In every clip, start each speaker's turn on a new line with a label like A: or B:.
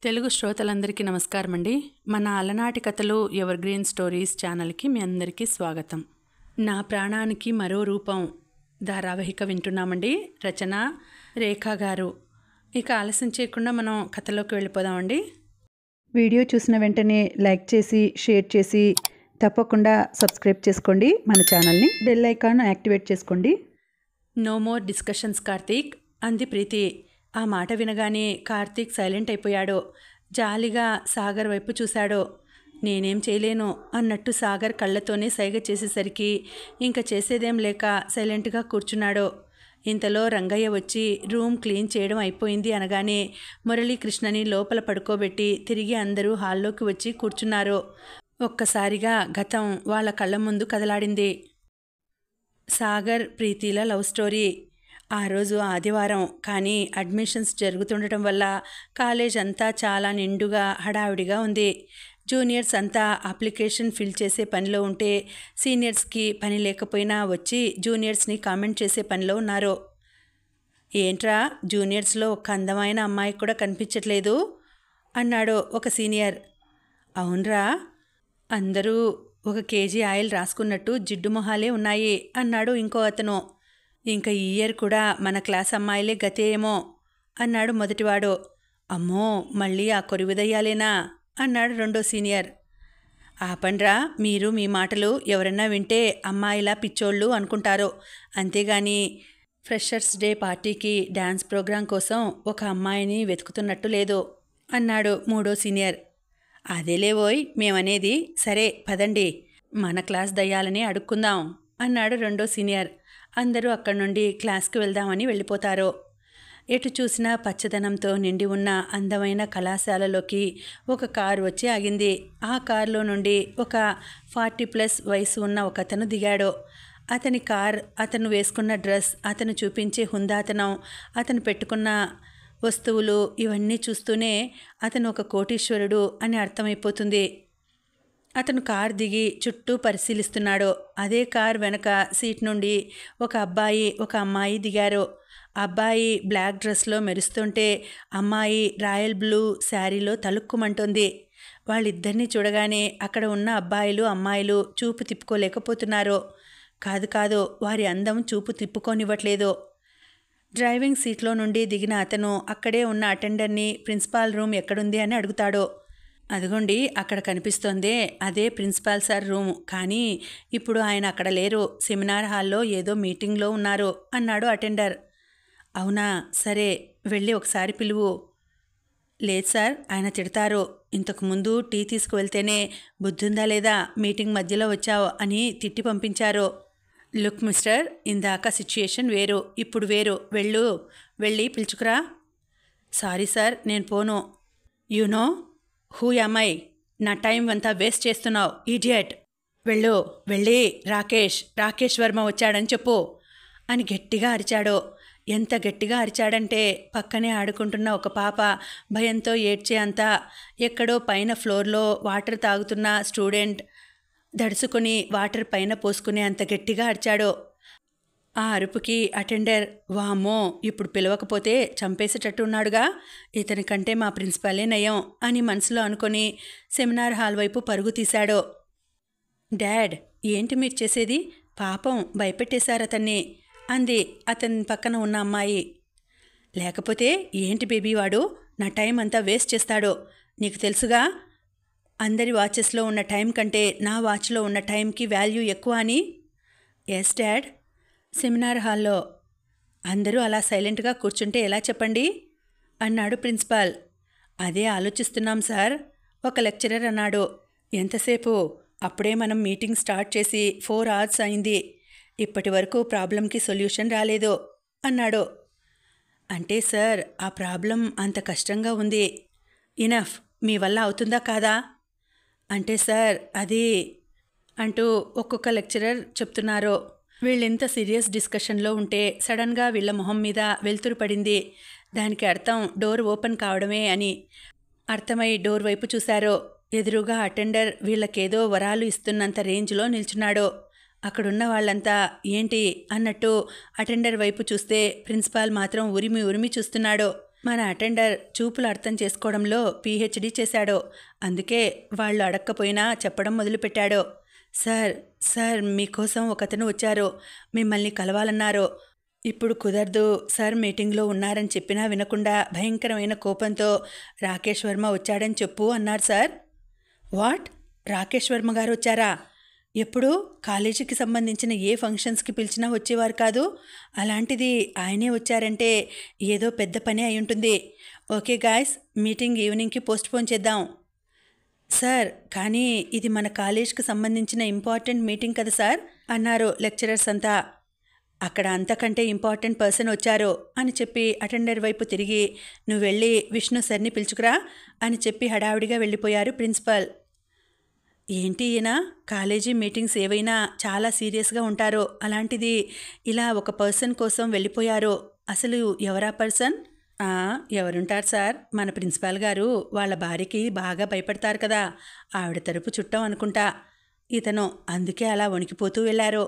A: తెలుగు శ్రోతలందరికీ నమస్కారం అండి. మన అలనాటి కథలు ఎవర్ గ్రీన్ స్టోరీస్ ఛానల్కి మీ అందరికీ స్వాగతం. నా ప్రాణానికి మరో రూపం ధారావాహిక వింటున్నామండి. రచన రేఖా గారు. ఇక ఆలస్యం చేయకుండా మనం కథలోకి వెళ్ళిపోదామండి. వీడియో చూసిన వెంటనే లైక్ చేసి షేర్ చేసి తప్పకుండా సబ్స్క్రైబ్ చేసుకోండి మన ఛానల్ని. బెల్ ఐకాన్ యాక్టివేట్ చేసుకోండి. నో మోర్ డిస్కషన్స్ కార్తీక్ అంది ప్రీతి. ఆ మాట వినగానే కార్తీక్ సైలెంట్ అయిపోయాడు. జాలిగా సాగర్ వైపు చూశాడు. నేనేం చేయలేను అన్నట్టు సాగర్ కళ్ళతోనే సైగ చేసేసరికి ఇంకా చేసేదేం లేక సైలెంట్గా కూర్చున్నాడు. ఇంతలో రంగయ్య వచ్చి రూమ్ క్లీన్ చేయడం అయిపోయింది అనగానే మురళీకృష్ణని లోపల పడుకోబెట్టి తిరిగి అందరూ హాల్లోకి వచ్చి కూర్చున్నారు. ఒక్కసారిగా గతం వాళ్ళ కళ్ళ ముందు కదలాడింది. సాగర్ ప్రీతిల లవ్ స్టోరీ. ఆ రోజు ఆదివారం, కానీ అడ్మిషన్స్ జరుగుతుండటం వల్ల కాలేజ్ అంతా చాలా నిండుగా హడావిడిగా ఉంది. జూనియర్స్ అంతా అప్లికేషన్ ఫిల్ చేసే పనిలో ఉంటే సీనియర్స్కి పని లేకపోయినా వచ్చి జూనియర్స్ని కామెంట్ చేసే పనిలో ఉన్నారు. ఏంట్రా జూనియర్స్లో ఒక అందమైన అమ్మాయి కూడా కనిపించట్లేదు అన్నాడు ఒక సీనియర్. అవునరా, అందరూ 1 కేజీ ఆయిల్ రాసుకున్నట్టు జిడ్డు మొహాలే ఉన్నాయి అన్నాడు ఇంకో అతను. ఇంకా ఈ ఇయర్ కూడా మన క్లాస్ అమ్మాయిలే గతేమో అన్నాడు మొదటివాడు. అమ్మో, మళ్ళీ ఆ కొరివిదయ్యాలేనా అన్నాడు రెండో సీనియర్. ఆపండ్రా, మీరు మీ మాటలు ఎవరన్నా వింటే అమ్మాయిలా పిచ్చోళ్ళు అనుకుంటారు, అంతేగాని ఫ్రెషర్స్ డే పార్టీకి డ్యాన్స్ ప్రోగ్రాం కోసం ఒక అమ్మాయిని వెతుకుతున్నట్టు లేదు అన్నాడు మూడో సీనియర్. అదేలేవోయ్ మేమనేది. సరే పదండి, మన క్లాస్ దయ్యాలని అడుక్కుందాం అన్నాడు రెండో సీనియర్. అందరూ అక్కడి నుండి క్లాస్కి వెళ్దామని వెళ్ళిపోతారు. ఎటు చూసినా పచ్చదనంతో నిండి ఉన్న అందమైన కళాశాలలోకి ఒక కారు వచ్చి ఆగింది. ఆ కారులో నుండి ఒక 40+ వయసు ఉన్న ఒక అతను దిగాడు. అతని కార్, అతను వేసుకున్న డ్రెస్, అతను చూపించే హుందాతనం, అతను పెట్టుకున్న వస్తువులు ఇవన్నీ చూస్తూనే అతను ఒక కోటీశ్వరుడు అని అర్థమైపోతుంది. అతను కార్ దిగి చుట్టూ పరిశీలిస్తున్నాడు. అదే కార్ వెనక సీట్ నుండి ఒక అబ్బాయి, ఒక అమ్మాయి దిగారు. అబ్బాయి బ్లాక్ డ్రెస్లో మెరుస్తుంటే అమ్మాయి రాయల్ బ్లూ శారీలో తలుక్కుమంటుంది. వాళ్ళిద్దరినీ చూడగానే అక్కడ ఉన్న అబ్బాయిలు అమ్మాయిలు చూపు తిప్పుకోలేకపోతున్నారు. కాదు, వారి అందం చూపు తిప్పుకోనివ్వట్లేదు. డ్రైవింగ్ సీట్లో నుండి దిగిన అతను అక్కడే ఉన్న అటెండర్ని ప్రిన్సిపాల్ రూమ్ ఎక్కడుంది అని అడుగుతాడు. అదిగోండి అక్కడ కనిపిస్తోందే, అదే ప్రిన్సిపాల్ సార్ రూము, కానీ ఇప్పుడు ఆయన అక్కడ లేరు, సెమినార్ హాల్లో ఏదో మీటింగ్లో ఉన్నారు అన్నాడు అటెండర్. అవునా, సరే వెళ్ళి ఒకసారి పిలువు. లేదు సార్, ఆయన తిడతారు. ఇంతకుముందు టీ తీసుకువెళ్తేనే బుద్ధుందా లేదా, మీటింగ్ మధ్యలో వచ్చావు అని తిట్టి పంపించారు. లుక్ మిస్టర్, ఇందాక సిచ్యుయేషన్ వేరు, ఇప్పుడు వేరు, వెళ్ళి పిలుచుకురా. సారీ సార్, నేను పోను. You know who am I? నా టైం అంతా వేస్ట్ చేస్తున్నావు, ఈడియట్. వెళ్ళి రాకేష్ వర్మ వచ్చాడని చెప్పు అని గట్టిగా అరిచాడు. ఎంత గట్టిగా అరిచాడంటే పక్కనే ఆడుకుంటున్న ఒక పాప భయంతో ఏడ్చే అంతా, ఎక్కడో పైన ఫ్లోర్లో వాటర్ తాగుతున్న స్టూడెంట్ దడుచుకొని వాటర్ పైన పోసుకునే అంత గట్టిగా అరిచాడు. ఆ అరుపుకి అటెండర్, వామ్మో, ఇప్పుడు పిలవకపోతే చంపేసేటట్టు ఉన్నాడుగా, ఇతని కంటే మా ప్రిన్సిపాలే నయం అని మనసులో అనుకొని సెమినార్ హాల్ వైపు పరుగు తీశాడు. డాడ్, ఏంటి మీరు చేసేది? పాపం భయపెట్టేశారు అతన్ని అంది అతని పక్కన ఉన్న అమ్మాయి. లేకపోతే ఏంటి బేబీ, వాడు నా టైం అంతా వేస్ట్ చేస్తాడు, నీకు తెలుసుగా. అందరి వాచెస్లో ఉన్న టైం కంటే నా వాచ్లో ఉన్న టైంకి వాల్యూ ఎక్కువ అని. Yes dad. సెమినార్ హాల్లో అందరూ అలా సైలెంట్గా కూర్చుంటే ఎలా చెప్పండి అన్నాడు ప్రిన్సిపాల్. అదే ఆలోచిస్తున్నాం సార్, ఒక లెక్చరర్ అన్నాడు. ఎంతసేపు? అప్పుడే మనం మీటింగ్ స్టార్ట్ చేసి 4 hours అయింది, ఇప్పటి వరకు ప్రాబ్లంకి సొల్యూషన్ రాలేదు అన్నాడు. అంటే సార్, ఆ ప్రాబ్లం అంత కష్టంగా ఉంది. ఇనఫ్, మీ వల్ల అవుతుందా కాదా? అంటే సార్ అది అంటూ ఒక్కొక్క లెక్చరర్ చెప్తున్నారు. వీళ్ళెంత సీరియస్ డిస్కషన్లో ఉంటే సడన్గా వీళ్ళ మొహం మీద వెలుతురు పడింది. దానికి అర్థం డోర్ ఓపెన్ కావడమే అని అర్థమై డోర్ వైపు చూశారు. ఎదురుగా అటెండర్ వీళ్ళకేదో వరాలు ఇస్తున్నంత రేంజ్లో నిల్చున్నాడు. అక్కడున్న వాళ్ళంతా ఏంటి అన్నట్టు అటెండర్ వైపు చూస్తే ప్రిన్సిపాల్ మాత్రం ఉరిమి చూస్తున్నాడు. మన అటెండర్ చూపులు అర్థం చేసుకోవడంలో పీహెచ్డీ చేశాడు. అందుకే వాళ్ళు అడక్కపోయినా చెప్పడం మొదలుపెట్టాడు. సార్ సార్ మీకోసం ఒకతను వచ్చారు, మిమ్మల్ని కలవాలన్నారు. ఇప్పుడు కుదరదు సార్, మీటింగ్లో ఉన్నారని చెప్పినా వినకుండా భయంకరమైన కోపంతో రాకేష్ వర్మ వచ్చాడని చెప్పు అన్నారు సార్. వాట్? రాకేష్ వర్మ గారు వచ్చారా? ఎప్పుడు కాలేజీకి సంబంధించిన ఏ ఫంక్షన్స్కి పిలిచినా వచ్చేవారు కాదు. అలాంటిది ఆయనే వచ్చారంటే ఏదో పెద్ద పని అయి ఉంటుంది. ఓకే గాయ్స్, మీటింగ్ ఈవినింగ్కి పోస్ట్పోన్ చేద్దాం. సార్ కానీ ఇది మన కాలేజ్కి సంబంధించిన ఇంపార్టెంట్ మీటింగ్ కదా సార్ అన్నారు లెక్చరర్స్ అంతా. అక్కడ అంతకంటే ఇంపార్టెంట్ పర్సన్ వచ్చారు అని చెప్పి అటెండర్ వైపు తిరిగి నువ్వు వెళ్ళి విష్ణు సార్ని పిలుచుకురా అని చెప్పి హడావిడిగా వెళ్ళిపోయారు ప్రిన్సిపల్. ఏంటి ఈయన, కాలేజీ మీటింగ్స్ ఏవైనా చాలా సీరియస్గా ఉంటారు, అలాంటిది ఇలా ఒక పర్సన్ కోసం వెళ్ళిపోయారు. అసలు ఎవరా పర్సన్? ఎవరుంటారు సార్, మన ప్రిన్సిపాల్ గారు వాళ్ళ భార్యకి బాగా భయపడతారు కదా, ఆవిడ తరపు చుట్టం అనుకుంటా ఇతను, అందుకే అలా వణికిపోతూ వెళ్ళారు.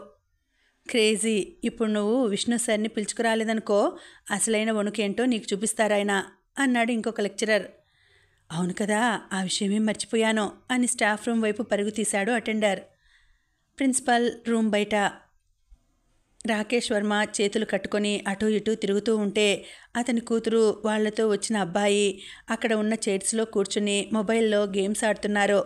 A: క్రేజీ, ఇప్పుడు నువ్వు విష్ణు సార్ని పిలుచుకురాలేదనుకో అసలైన వణుకేంటో నీకు చూపిస్తారాయన అన్నాడు ఇంకొక లెక్చరర్. అవును కదా, ఆ విషయమే మర్చిపోయాను అని స్టాఫ్ రూమ్ వైపు పరుగు తీశాడు అటెండర్. ప్రిన్సిపల్ రూమ్ బయట రాకేష్ వర్మ చేతులు కట్టుకొని అటూ ఇటూ తిరుగుతూ ఉంటే అతని కూతురు వాళ్లతో వచ్చిన అబ్బాయి అక్కడ ఉన్న చైర్స్లో కూర్చుని మొబైల్లో గేమ్స్ ఆడుతున్నారు.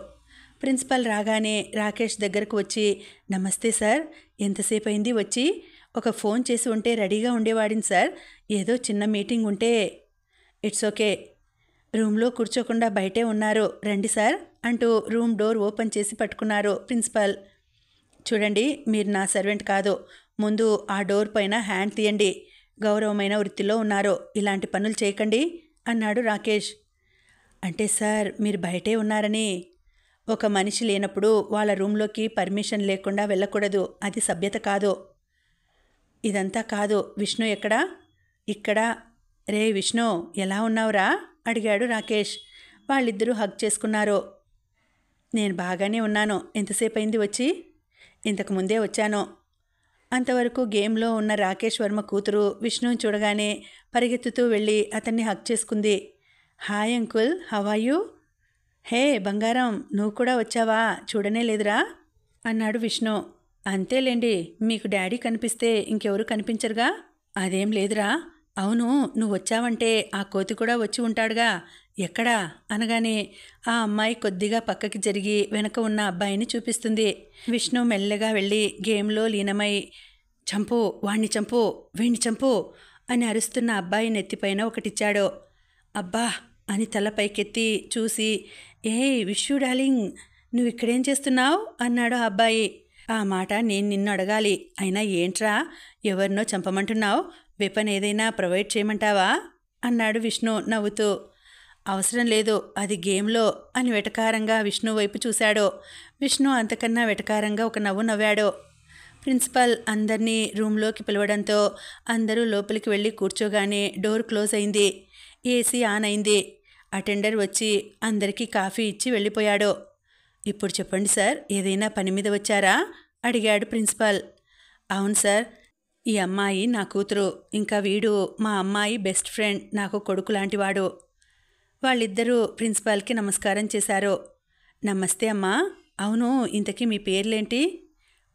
A: ప్రిన్సిపల్ రాగానే రాకేష్ దగ్గరకు వచ్చి నమస్తే సార్, ఎంతసేపు అయింది వచ్చి, ఒక ఫోన్ చేసి ఉంటే రెడీగా ఉండేవాడిని సార్, ఏదో చిన్న మీటింగ్ ఉంటే. ఇట్స్ ఓకే, రూమ్లో కూర్చోకుండా బయటే ఉన్నారు, రండి సార్ అంటూ రూమ్ డోర్ ఓపెన్ చేసి పట్టుకున్నారు ప్రిన్సిపల్. చూడండి, మీరు నా సర్వెంట్ కాదు, ముందు ఆ డోర్ పైన హ్యాండ్ తీయండి, గౌరవమైన వృత్తిలో ఉన్నారు, ఇలాంటి పనులు చేయకండి అన్నాడు రాకేష్. అంటే సార్ మీరు బయటే ఉన్నారని? ఒక మనిషి లేనప్పుడు వాళ్ళ రూమ్లోకి పర్మిషన్ లేకుండా వెళ్ళకూడదు, అది సభ్యత కాదు. ఇదంతా కాదు, విష్ణు ఎక్కడా? ఇక్కడ. రే విష్ణు, ఎలా ఉన్నావురా అడిగాడు రాకేష్. వాళ్ళిద్దరూ హగ్ చేసుకున్నారు. నేను బాగానే ఉన్నాను, ఎంతసేపు అయింది వచ్చి? ఇంతకుముందే వచ్చాను. అంతవరకు గేమ్లో ఉన్న రాకేష్ వర్మ కూతురు విష్ణుని చూడగానే పరిగెత్తుతూ వెళ్ళి అతన్ని హగ్ చేసుకుంది. Hi uncle, how are you? Hey బంగారం, నువ్వు కూడా వచ్చావా, చూడనే లేదురా అన్నాడు విష్ణు. అంతేలేండి, మీకు డాడీ కనిపిస్తే ఇంకెవరు కనిపించరుగా. అదేం లేదురా. అవును, నువ్వు వచ్చావంటే ఆ కోతి కూడా వచ్చి ఉంటాడుగా, ఎక్కడా అనగానే ఆ అమ్మాయి కొద్దిగా పక్కకి జరిగి వెనక ఉన్న అబ్బాయిని చూపిస్తుంది. విష్ణు మెల్లగా వెళ్ళి గేమ్లో లీనమై చంపు, వాణ్ణి చంపు, వీణ్ణి చంపు అని అరుస్తున్న అబ్బాయి నెత్తిపైన ఒకటిచ్చాడు. అబ్బా అని తల పైకెత్తి చూసి ఏ విష్ణు డార్లింగ్, నువ్వు ఇక్కడేం చేస్తున్నావు అన్నాడు ఆ అబ్బాయి. ఆ మాట నేను నిన్ను అడగాలి, అయినా ఏంట్రా ఎవరినో చంపమంటున్నావు, వెపన్ ఏదైనా ప్రొవైడ్ చేయమంటావా అన్నాడు విష్ణు నవ్వుతూ. అవసరం లేదు, అది గేమ్లో అని వెటకారంగా విష్ణు వైపు చూశాడు. విష్ణు అంతకన్నా వెటకారంగా ఒక నవ్వు నవ్వాడు. ప్రిన్సిపల్ అందరినీ రూమ్లోకి పిలవడంతో అందరూ లోపలికి వెళ్ళి కూర్చోగానే డోర్ క్లోజ్ అయింది, ఏసీ ఆన్ అయింది. అటెండర్ వచ్చి అందరికీ కాఫీ ఇచ్చి వెళ్ళిపోయాడు. ఇప్పుడు చెప్పండి సార్, ఏదైనా పని మీద వచ్చారా అడిగాడు ప్రిన్సిపల్. అవును సార్, ఈ అమ్మాయి నా కూతురు, ఇంకా వీడు మా అమ్మాయి బెస్ట్ ఫ్రెండ్, నాకు కొడుకు లాంటివాడు. వాళ్ళిద్దరూ ప్రిన్సిపాల్కి నమస్కారం చేశారు. నమస్తే అమ్మా. అవును, ఇంతకీ మీ పేర్లేంటి?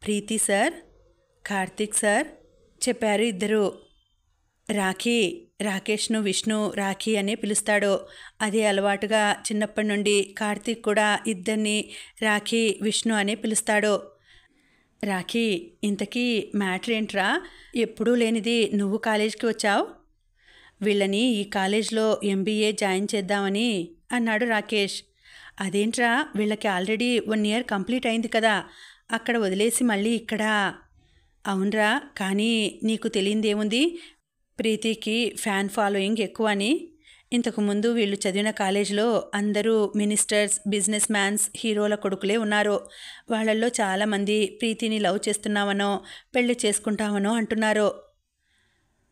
A: ప్రీతి సార్, కార్తీక్ సార్ చెప్పారు ఇద్దరు. రాఖీ, రాకేష్ను విష్ణు రాఖీ అనే పిలుస్తాడు. అదే అలవాటుగా చిన్నప్పటి నుండి కార్తీక్ కూడా ఇద్దరిని రాఖీ విష్ణు అనే పిలుస్తాడు. రాఖీ, ఇంతకీ మ్యాటర్ ఏంట్రా, ఎప్పుడూ లేనిది నువ్వు కాలేజ్కి వచ్చావు? వీళ్ళని ఈ కాలేజ్లో ఎంబీఏ జాయిన్ చేద్దామని అన్నాడు రాకేష్. అదేంట్రా, వీళ్ళకి ఆల్రెడీ 1 year కంప్లీట్ అయింది కదా, అక్కడ వదిలేసి మళ్ళీ ఇక్కడ? అవునరా, కానీ నీకు తెలియందేముంది, ప్రీతికి ఫ్యాన్ ఫాలోయింగ్ ఎక్కువ అని. ఇంతకుముందు వీళ్ళు చదివిన కాలేజీలో అందరూ మినిస్టర్స్, బిజినెస్ మ్యాన్స్, హీరోల కొడుకులే ఉన్నారు. వాళ్ళల్లో చాలామంది ప్రీతిని లవ్ చేస్తున్నామనో పెళ్లి చేసుకుంటామనో అంటున్నారు.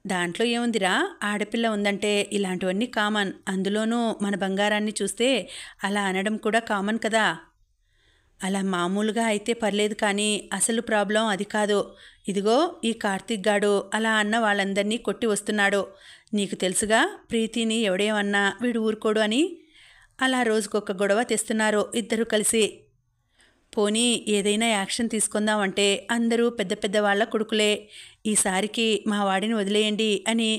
A: దాంట్లో ఏముందిరా, ఆడపిల్ల ఉందంటే ఇలాంటివన్నీ కామన్, అందులోనూ మన బంగారాన్ని చూస్తే అలా అనడం కూడా కామన్ కదా. అలా మామూలుగా అయితే పర్లేదు, కానీ అసలు ప్రాబ్లం అది కాదు. ఇదిగో ఈ కార్తీక్ గాడు అలా అన్న వాళ్ళందరినీ కొట్టి వస్తున్నాడు. నీకు తెలుసుగా ప్రీతిని ఎవడేమన్నా వీడు ఊరుకోడు అని. అలా రోజుకొక గొడవ తెస్తున్నారు ఇద్దరూ కలిసి. పోనీ ఏదైనా యాక్షన్ తీసుకుందామంటే అందరూ పెద్ద పెద్ద వాళ్ళ కొడుకులే. ఈసారికి మా వాడిని వదిలేయండి అని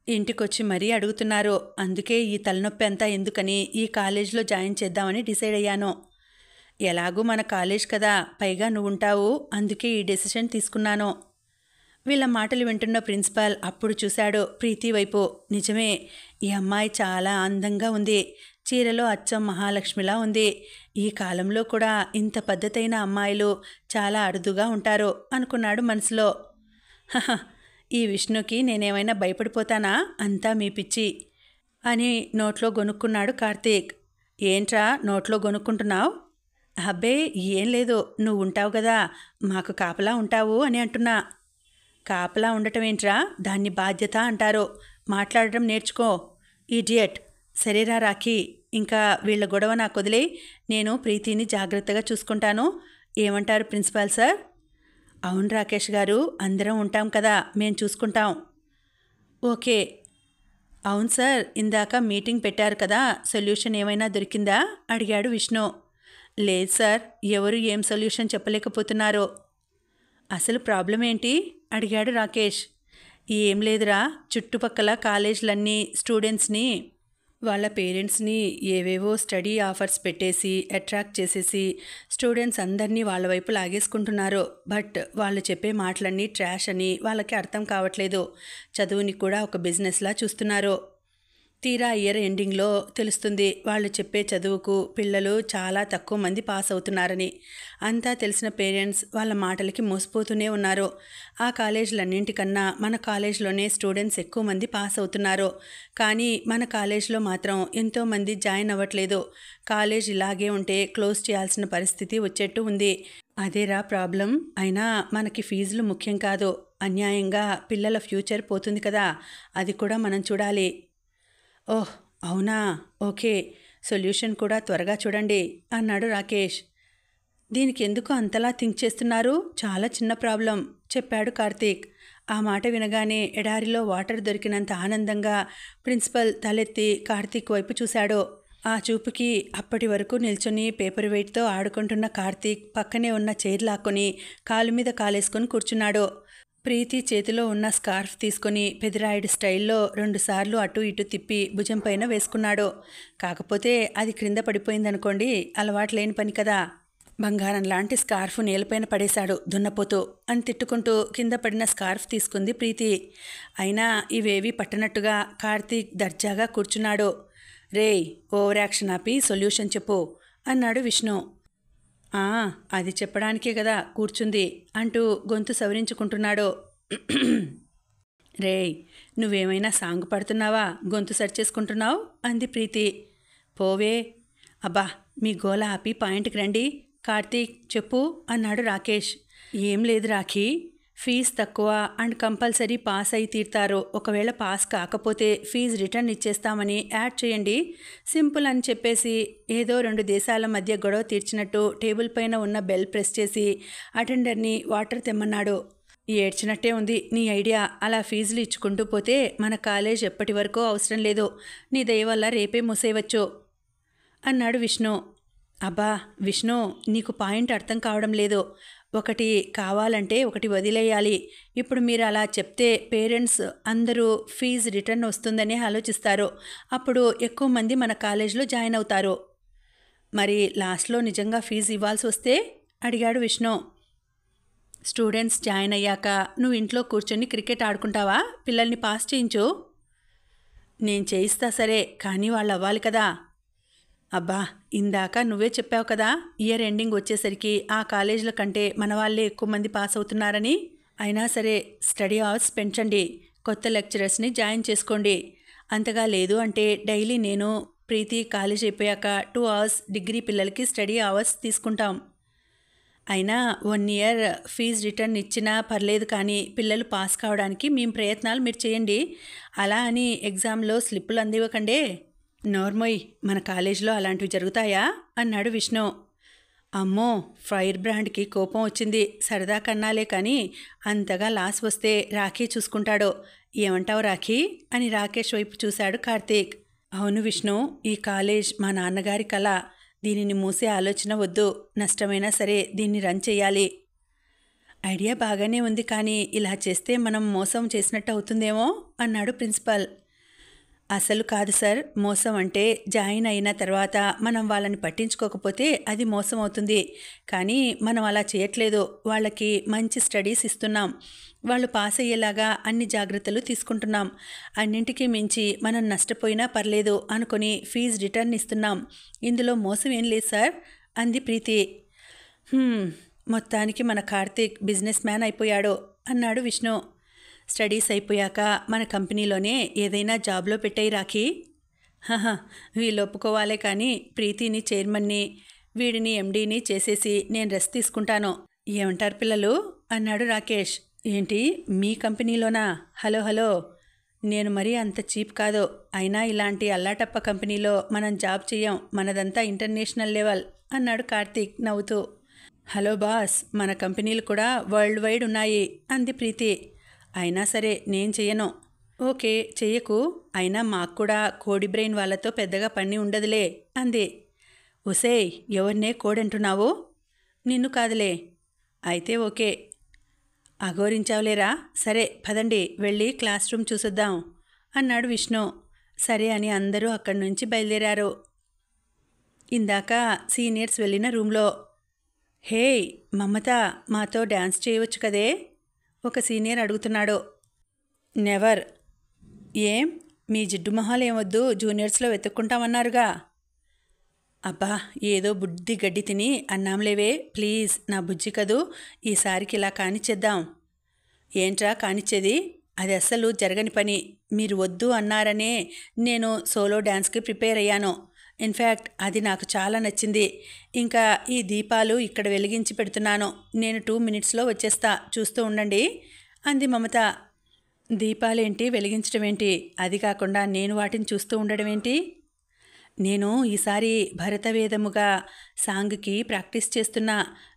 A: ఇంటికొచ్చి మరీ అడుగుతున్నారు. అందుకే ఈ తలనొప్పి అంతా ఎందుకని ఈ కాలేజ్లో జాయిన్ చేద్దామని డిసైడ్ అయ్యాను. ఎలాగూ మన కాలేజ్ కదా, పైగా నువ్వుంటావు, అందుకే ఈ డెసిషన్ తీసుకున్నాను. వీళ్ళ మాటలు వింటున్న ప్రిన్సిపాల్ అప్పుడు చూశాడు ప్రీతి వైపు. నిజమే, ఈ అమ్మాయి చాలా అందంగా ఉంది. చీరలో అచ్చం మహాలక్ష్మిలా ఉంది. ఈ కాలంలో కూడా ఇంత పద్ధతైన అమ్మాయిలు చాలా అరుదుగా ఉంటారు అనుకున్నాడు మనసులో. హహ, ఈ విష్ణుకి నేనేమైనా భయపడిపోతానా? అంతా మీ పిచ్చి అని నోట్లో గొనుక్కున్నాడు కార్తీక్. ఏంట్రా నోట్లో గొనుక్కుంటున్నావు? అబ్బే ఏం లేదు, నువ్వు ఉంటావు కదా, మాకు కాపలా ఉంటావు అని అంటున్నా. కాపలా ఉండటం ఏంట్రా? దాన్ని బాధ్యత అంటారు. మాట్లాడటం నేర్చుకో, ఈడియట్. సరేరా రాఖీ, ఇంకా వీళ్ళ గొడవ నాకు వదిలే, నేను ప్రీతిని జాగ్రత్తగా చూసుకుంటాను. ఏమంటారు ప్రిన్సిపాల్ సార్? అవును రాకేష్ గారు, అందరం ఉంటాం కదా, మేం చూసుకుంటాం. ఓకే. అవును సార్, ఇందాక మీటింగ్ పెట్టారు కదా, సొల్యూషన్ ఏమైనా దొరికిందా అడిగాడు విష్ణు. లేదు సార్, ఎవరు ఏం సొల్యూషన్ చెప్పలేకపోతున్నారు. అసలు ప్రాబ్లం ఏంటి అడిగాడు రాకేష్. ఏం లేదురా, చుట్టుపక్కల కాలేజీలన్నీ స్టూడెంట్స్ని, వాళ్ళ పేరెంట్స్ని ఏవేవో స్టడీ ఆఫర్స్ పెట్టేసి అట్రాక్ట్ చేసేసి స్టూడెంట్స్ అందరినీ వాళ్ళ వైపు లాగేసుకుంటున్నారు. బట్ వాళ్ళు చెప్పే మాటలన్నీ ట్రాష్ అని వాళ్ళకి అర్థం కావట్లేదు. చదువుని కూడా ఒక బిజినెస్లా చూస్తున్నారు. తీరా ఇయర్ ఎండింగ్లో తెలుస్తుంది వాళ్ళు చెప్పే చదువుకు పిల్లలు చాలా తక్కువ మంది పాస్ అవుతున్నారని. అంతా తెలిసిన పేరెంట్స్ వాళ్ళ మాటలకి మోసపోతూనే ఉన్నారు. ఆ కాలేజీలన్నింటికన్నా మన కాలేజ్లోనే స్టూడెంట్స్ ఎక్కువ మంది పాస్ అవుతున్నారు. కానీ మన కాలేజ్లో మాత్రం ఎంతోమంది జాయిన్ అవ్వట్లేదు. కాలేజ్ ఇలాగే ఉంటే క్లోజ్ చేయాల్సిన పరిస్థితి వచ్చేట్టు ఉంది. అదేరా ప్రాబ్లం. అయినా మనకి ఫీజులు ముఖ్యం కాదు, అన్యాయంగా పిల్లల ఫ్యూచర్ పోతుంది కదా, అది కూడా మనం చూడాలి. ఓహ్ అవునా, ఓకే, సొల్యూషన్ కూడా త్వరగా చూడండి అన్నాడు రాకేష్. దీనికి ఎందుకు అంతలా థింక్ చేస్తున్నారు, చాలా చిన్న ప్రాబ్లం చెప్పాడు కార్తీక్. ఆ మాట వినగానే ఎడారిలో వాటర్ దొరికినంత ఆనందంగా ప్రిన్సిపల్ తలెత్తి కార్తీక్ వైపు చూశాడు. ఆ చూపుకి అప్పటి వరకు నిల్చొని పేపర్ వెయిట్తో ఆడుకుంటున్న కార్తీక్ పక్కనే ఉన్న చైర్ లాక్కొని కాలు మీద కాలేసుకొని కూర్చున్నాడు. ప్రీతి చేతిలో ఉన్న స్కార్ఫ్ తీసుకొని పెదిరాయుడు స్టైల్లో 2 సార్లు అటు ఇటు తిప్పి భుజం పైన వేసుకున్నాడు. కాకపోతే అది క్రింద పడిపోయిందనుకోండి, అలవాటు లేని పని కదా. బంగారం లాంటి స్కార్ఫ్ నేలపైన పడేశాడు దున్నపోతూ అని తిట్టుకుంటూ కింద పడిన స్కార్ఫ్ తీసుకుంది ప్రీతి. అయినా ఇవేవీ పట్టనట్టుగా కార్తీక్ దర్జాగా కూర్చున్నాడు. రేయ్, ఓవర్ యాక్షన్ ఆపి సొల్యూషన్ చెప్పు అన్నాడు విష్ణు. అది చెప్పడానికే కదా కూర్చుంది అంటూ గొంతు సవరించుకుంటున్నాడు. రేయ్, నువ్వేమైనా సాంగ్ పడుతున్నావా, గొంతు సరిచేసుకుంటున్నావు అంది ప్రీతి. పోవే. అబ్బా, మీ గోల ఆపి పాయింట్కి రండి. కార్తీక్ చెప్పు అన్నాడు రాకేష్. ఏం లేదు రాఖీ, ఫీజు తక్కువ అండ్ కంపల్సరీ పాస్ అయి తీరుతారు. ఒకవేళ పాస్ కాకపోతే ఫీజు రిటర్న్ ఇచ్చేస్తామని యాడ్ చేయండి. సింపుల్ అని చెప్పేసి ఏదో 2 దేశాల మధ్య గొడవ తీర్చినట్టు టేబుల్ పైన ఉన్న బెల్ ప్రెస్ చేసి అటెండర్ని వాటర్ తెమ్మన్నాడు. ఏడ్చినట్టే ఉంది నీ ఐడియా. అలా ఫీజులు ఇచ్చుకుంటూ పోతే మన కాలేజ్ ఎప్పటి వరకో అవసరం లేదు. నీ దయ వల్ల రేపే మూసేయవచ్చు అన్నాడు విష్ణు. అబ్బా విష్ణు, నీకు పాయింట్ అర్థం కావడం లేదు. ఒకటి కావాలంటే ఒకటి వదిలేయాలి. ఇప్పుడు మీరు అలా చెప్తే పేరెంట్స్ అందరూ ఫీజు రిటర్న్ వస్తుందని ఆలోచిస్తారు. అప్పుడు ఎక్కువ మంది మన కాలేజీలో జాయిన్ అవుతారు. మరి లాస్ట్లో నిజంగా ఫీజు ఇవ్వాల్సి వస్తే అడిగాడు విష్ణు. స్టూడెంట్స్ జాయిన్ అయ్యాక నువ్వు ఇంట్లో కూర్చొని క్రికెట్ ఆడుకుంటావా? పిల్లల్ని పాస్ చేయించు. నేను చేయిస్తా సరే, కానీ వాళ్ళు అవ్వాలి కదా. అబ్బా, ఇందాక నువ్వే చెప్పావు కదా, ఇయర్ ఎండింగ్ వచ్చేసరికి ఆ కాలేజీల కంటే మన వాళ్ళే ఎక్కువ మంది పాస్ అవుతున్నారని. అయినా సరే స్టడీ అవర్స్ పెంచండి, కొత్త లెక్చరర్స్ని జాయిన్ చేసుకోండి. అంతగా లేదు అంటే డైలీ నేను ప్రీతి కాలేజ్ అయిపోయాక 2 అవర్స్ డిగ్రీ పిల్లలకి స్టడీ అవర్స్ తీసుకుంటాం. అయినా 1 ఇయర్ ఫీజు రిటర్న్ ఇచ్చినా పర్లేదు, కానీ పిల్లలు పాస్ కావడానికి మేము ప్రయత్నాలు మీరు చేయండి. అలా అని ఎగ్జామ్లో స్లిప్పులు అందివ్వకండే. నోర్మోయ్, మన కాలేజీలో అలాంటివి జరుగుతాయా అన్నాడు విష్ణు. అమ్మో! ఫైర్ బ్రాండ్కి కోపం వచ్చింది. సరదా కన్నాలే కానీ అంతగా లాస్ వస్తే రాఖీ చూసుకుంటాడో. ఏమంటావు రాఖీ అని రాకేష్ వైపు చూశాడు కార్తీక్. అవును విష్ణు, ఈ కాలేజ్ మా నాన్నగారి కల. దీనిని మూసే ఆలోచన వద్దు. నష్టమైనా సరే దీన్ని రన్ చెయ్యాలి. ఐడియా బాగానే ఉంది కానీ ఇలా చేస్తే మనం మోసం చేసినట్టు అవుతుందేమో అన్నాడు ప్రిన్సిపల్. అసలు కాదు సార్, మోసం అంటే జాయిన్ అయిన తర్వాత మనం వాళ్ళని పట్టించుకోకపోతే అది మోసం అవుతుంది. కానీ మనం అలా చేయట్లేదు. వాళ్ళకి మంచి స్టడీస్ ఇస్తున్నాం. వాళ్ళు పాస్ అయ్యేలాగా అన్ని జాగ్రత్తలు తీసుకుంటున్నాం. అన్నింటికీ మించి మనం నష్టపోయినా పర్లేదు అనుకుని ఫీజు రిటర్న్ ఇస్తున్నాం. ఇందులో మోసం ఏం లేదు సార్ అంది ప్రీతి. మొత్తానికి మన కార్తీక్ బిజినెస్ మ్యాన్ అయిపోయాడు అన్నాడు విష్ణు. స్టడీస్ అయిపోయాక మన కంపెనీలోనే ఏదైనా జాబ్లో పెట్టాయి రాఖీ. వీళ్ళు ఒప్పుకోవాలే కానీ ప్రీతిని చైర్మన్ని, వీడిని ఎండీని చేసేసి నేను రెస్ట్ తీసుకుంటాను. ఏమంటారు పిల్లలు అన్నాడు రాకేష్. ఏంటి మీ కంపెనీలోనా? హలో, నేను మరీ అంత చీప్ కాదు. అయినా ఇలాంటి అల్లాటప్ప కంపెనీలో మనం జాబ్ చెయ్యం. మనదంతా ఇంటర్నేషనల్ లెవెల్ అన్నాడు కార్తీక్ నవ్వుతూ. హలో బాస్, మన కంపెనీలు కూడా వరల్డ్ వైడ్ ఉన్నాయి అంది ప్రీతి. అయినా సరే నేను చెయ్యను. ఓకే చెయ్యకు, అయినా మాకు కూడా కోడి బ్రెయిన్ వాళ్ళతో పెద్దగా పని ఉండదులే అంది. ఒసేయ్, ఎవరినే కోడంటున్నావు? నిన్ను కాదులే. అయితే ఓకే. అఘోరించావులేరా. సరే పదండి, వెళ్ళి క్లాస్ రూమ్ చూసొద్దాం అన్నాడు విష్ణు. సరే అని అందరూ అక్కడి నుంచి బయలుదేరారు. ఇందాక సీనియర్స్ వెళ్ళిన రూమ్లో, హే మమత, మాతో డ్యాన్స్ చేయవచ్చు కదే ఒక సీనియర్ అడుగుతున్నాడు. నెవర్. ఏం మీ జిడ్డు మొహాలు ఏమొద్దు, జూనియర్స్లో వెతుక్కుంటామన్నారుగా. అబ్బా, ఏదో బుడ్డి గడ్డి తిని అన్నాంలేవే. ప్లీజ్ నా బుజ్జి కదూ, ఈసారికి ఇలా కానిచ్చేద్దాం. ఏంట్రా కానిచ్చేది? అది అస్సలు జరగని పని. మీరు వద్దు అన్నారనే నేను సోలో డ్యాన్స్కి ప్రిపేర్ అయ్యాను. ఇన్ఫ్యాక్ట్ అది నాకు చాలా నచ్చింది. ఇంకా ఈ దీపాలు ఇక్కడ వెలిగించి పెడుతున్నాను. నేను 2 minutesలో వచ్చేస్తా, చూస్తూ ఉండండి అంది మమత. దీపాలేంటి, వెలిగించడం ఏంటి? అది కాకుండా నేను వాటిని చూస్తూ ఉండడం ఏంటి? నేను ఈసారి భరతవేదముగా సాంగ్కి ప్రాక్టీస్ చేస్తున్నా.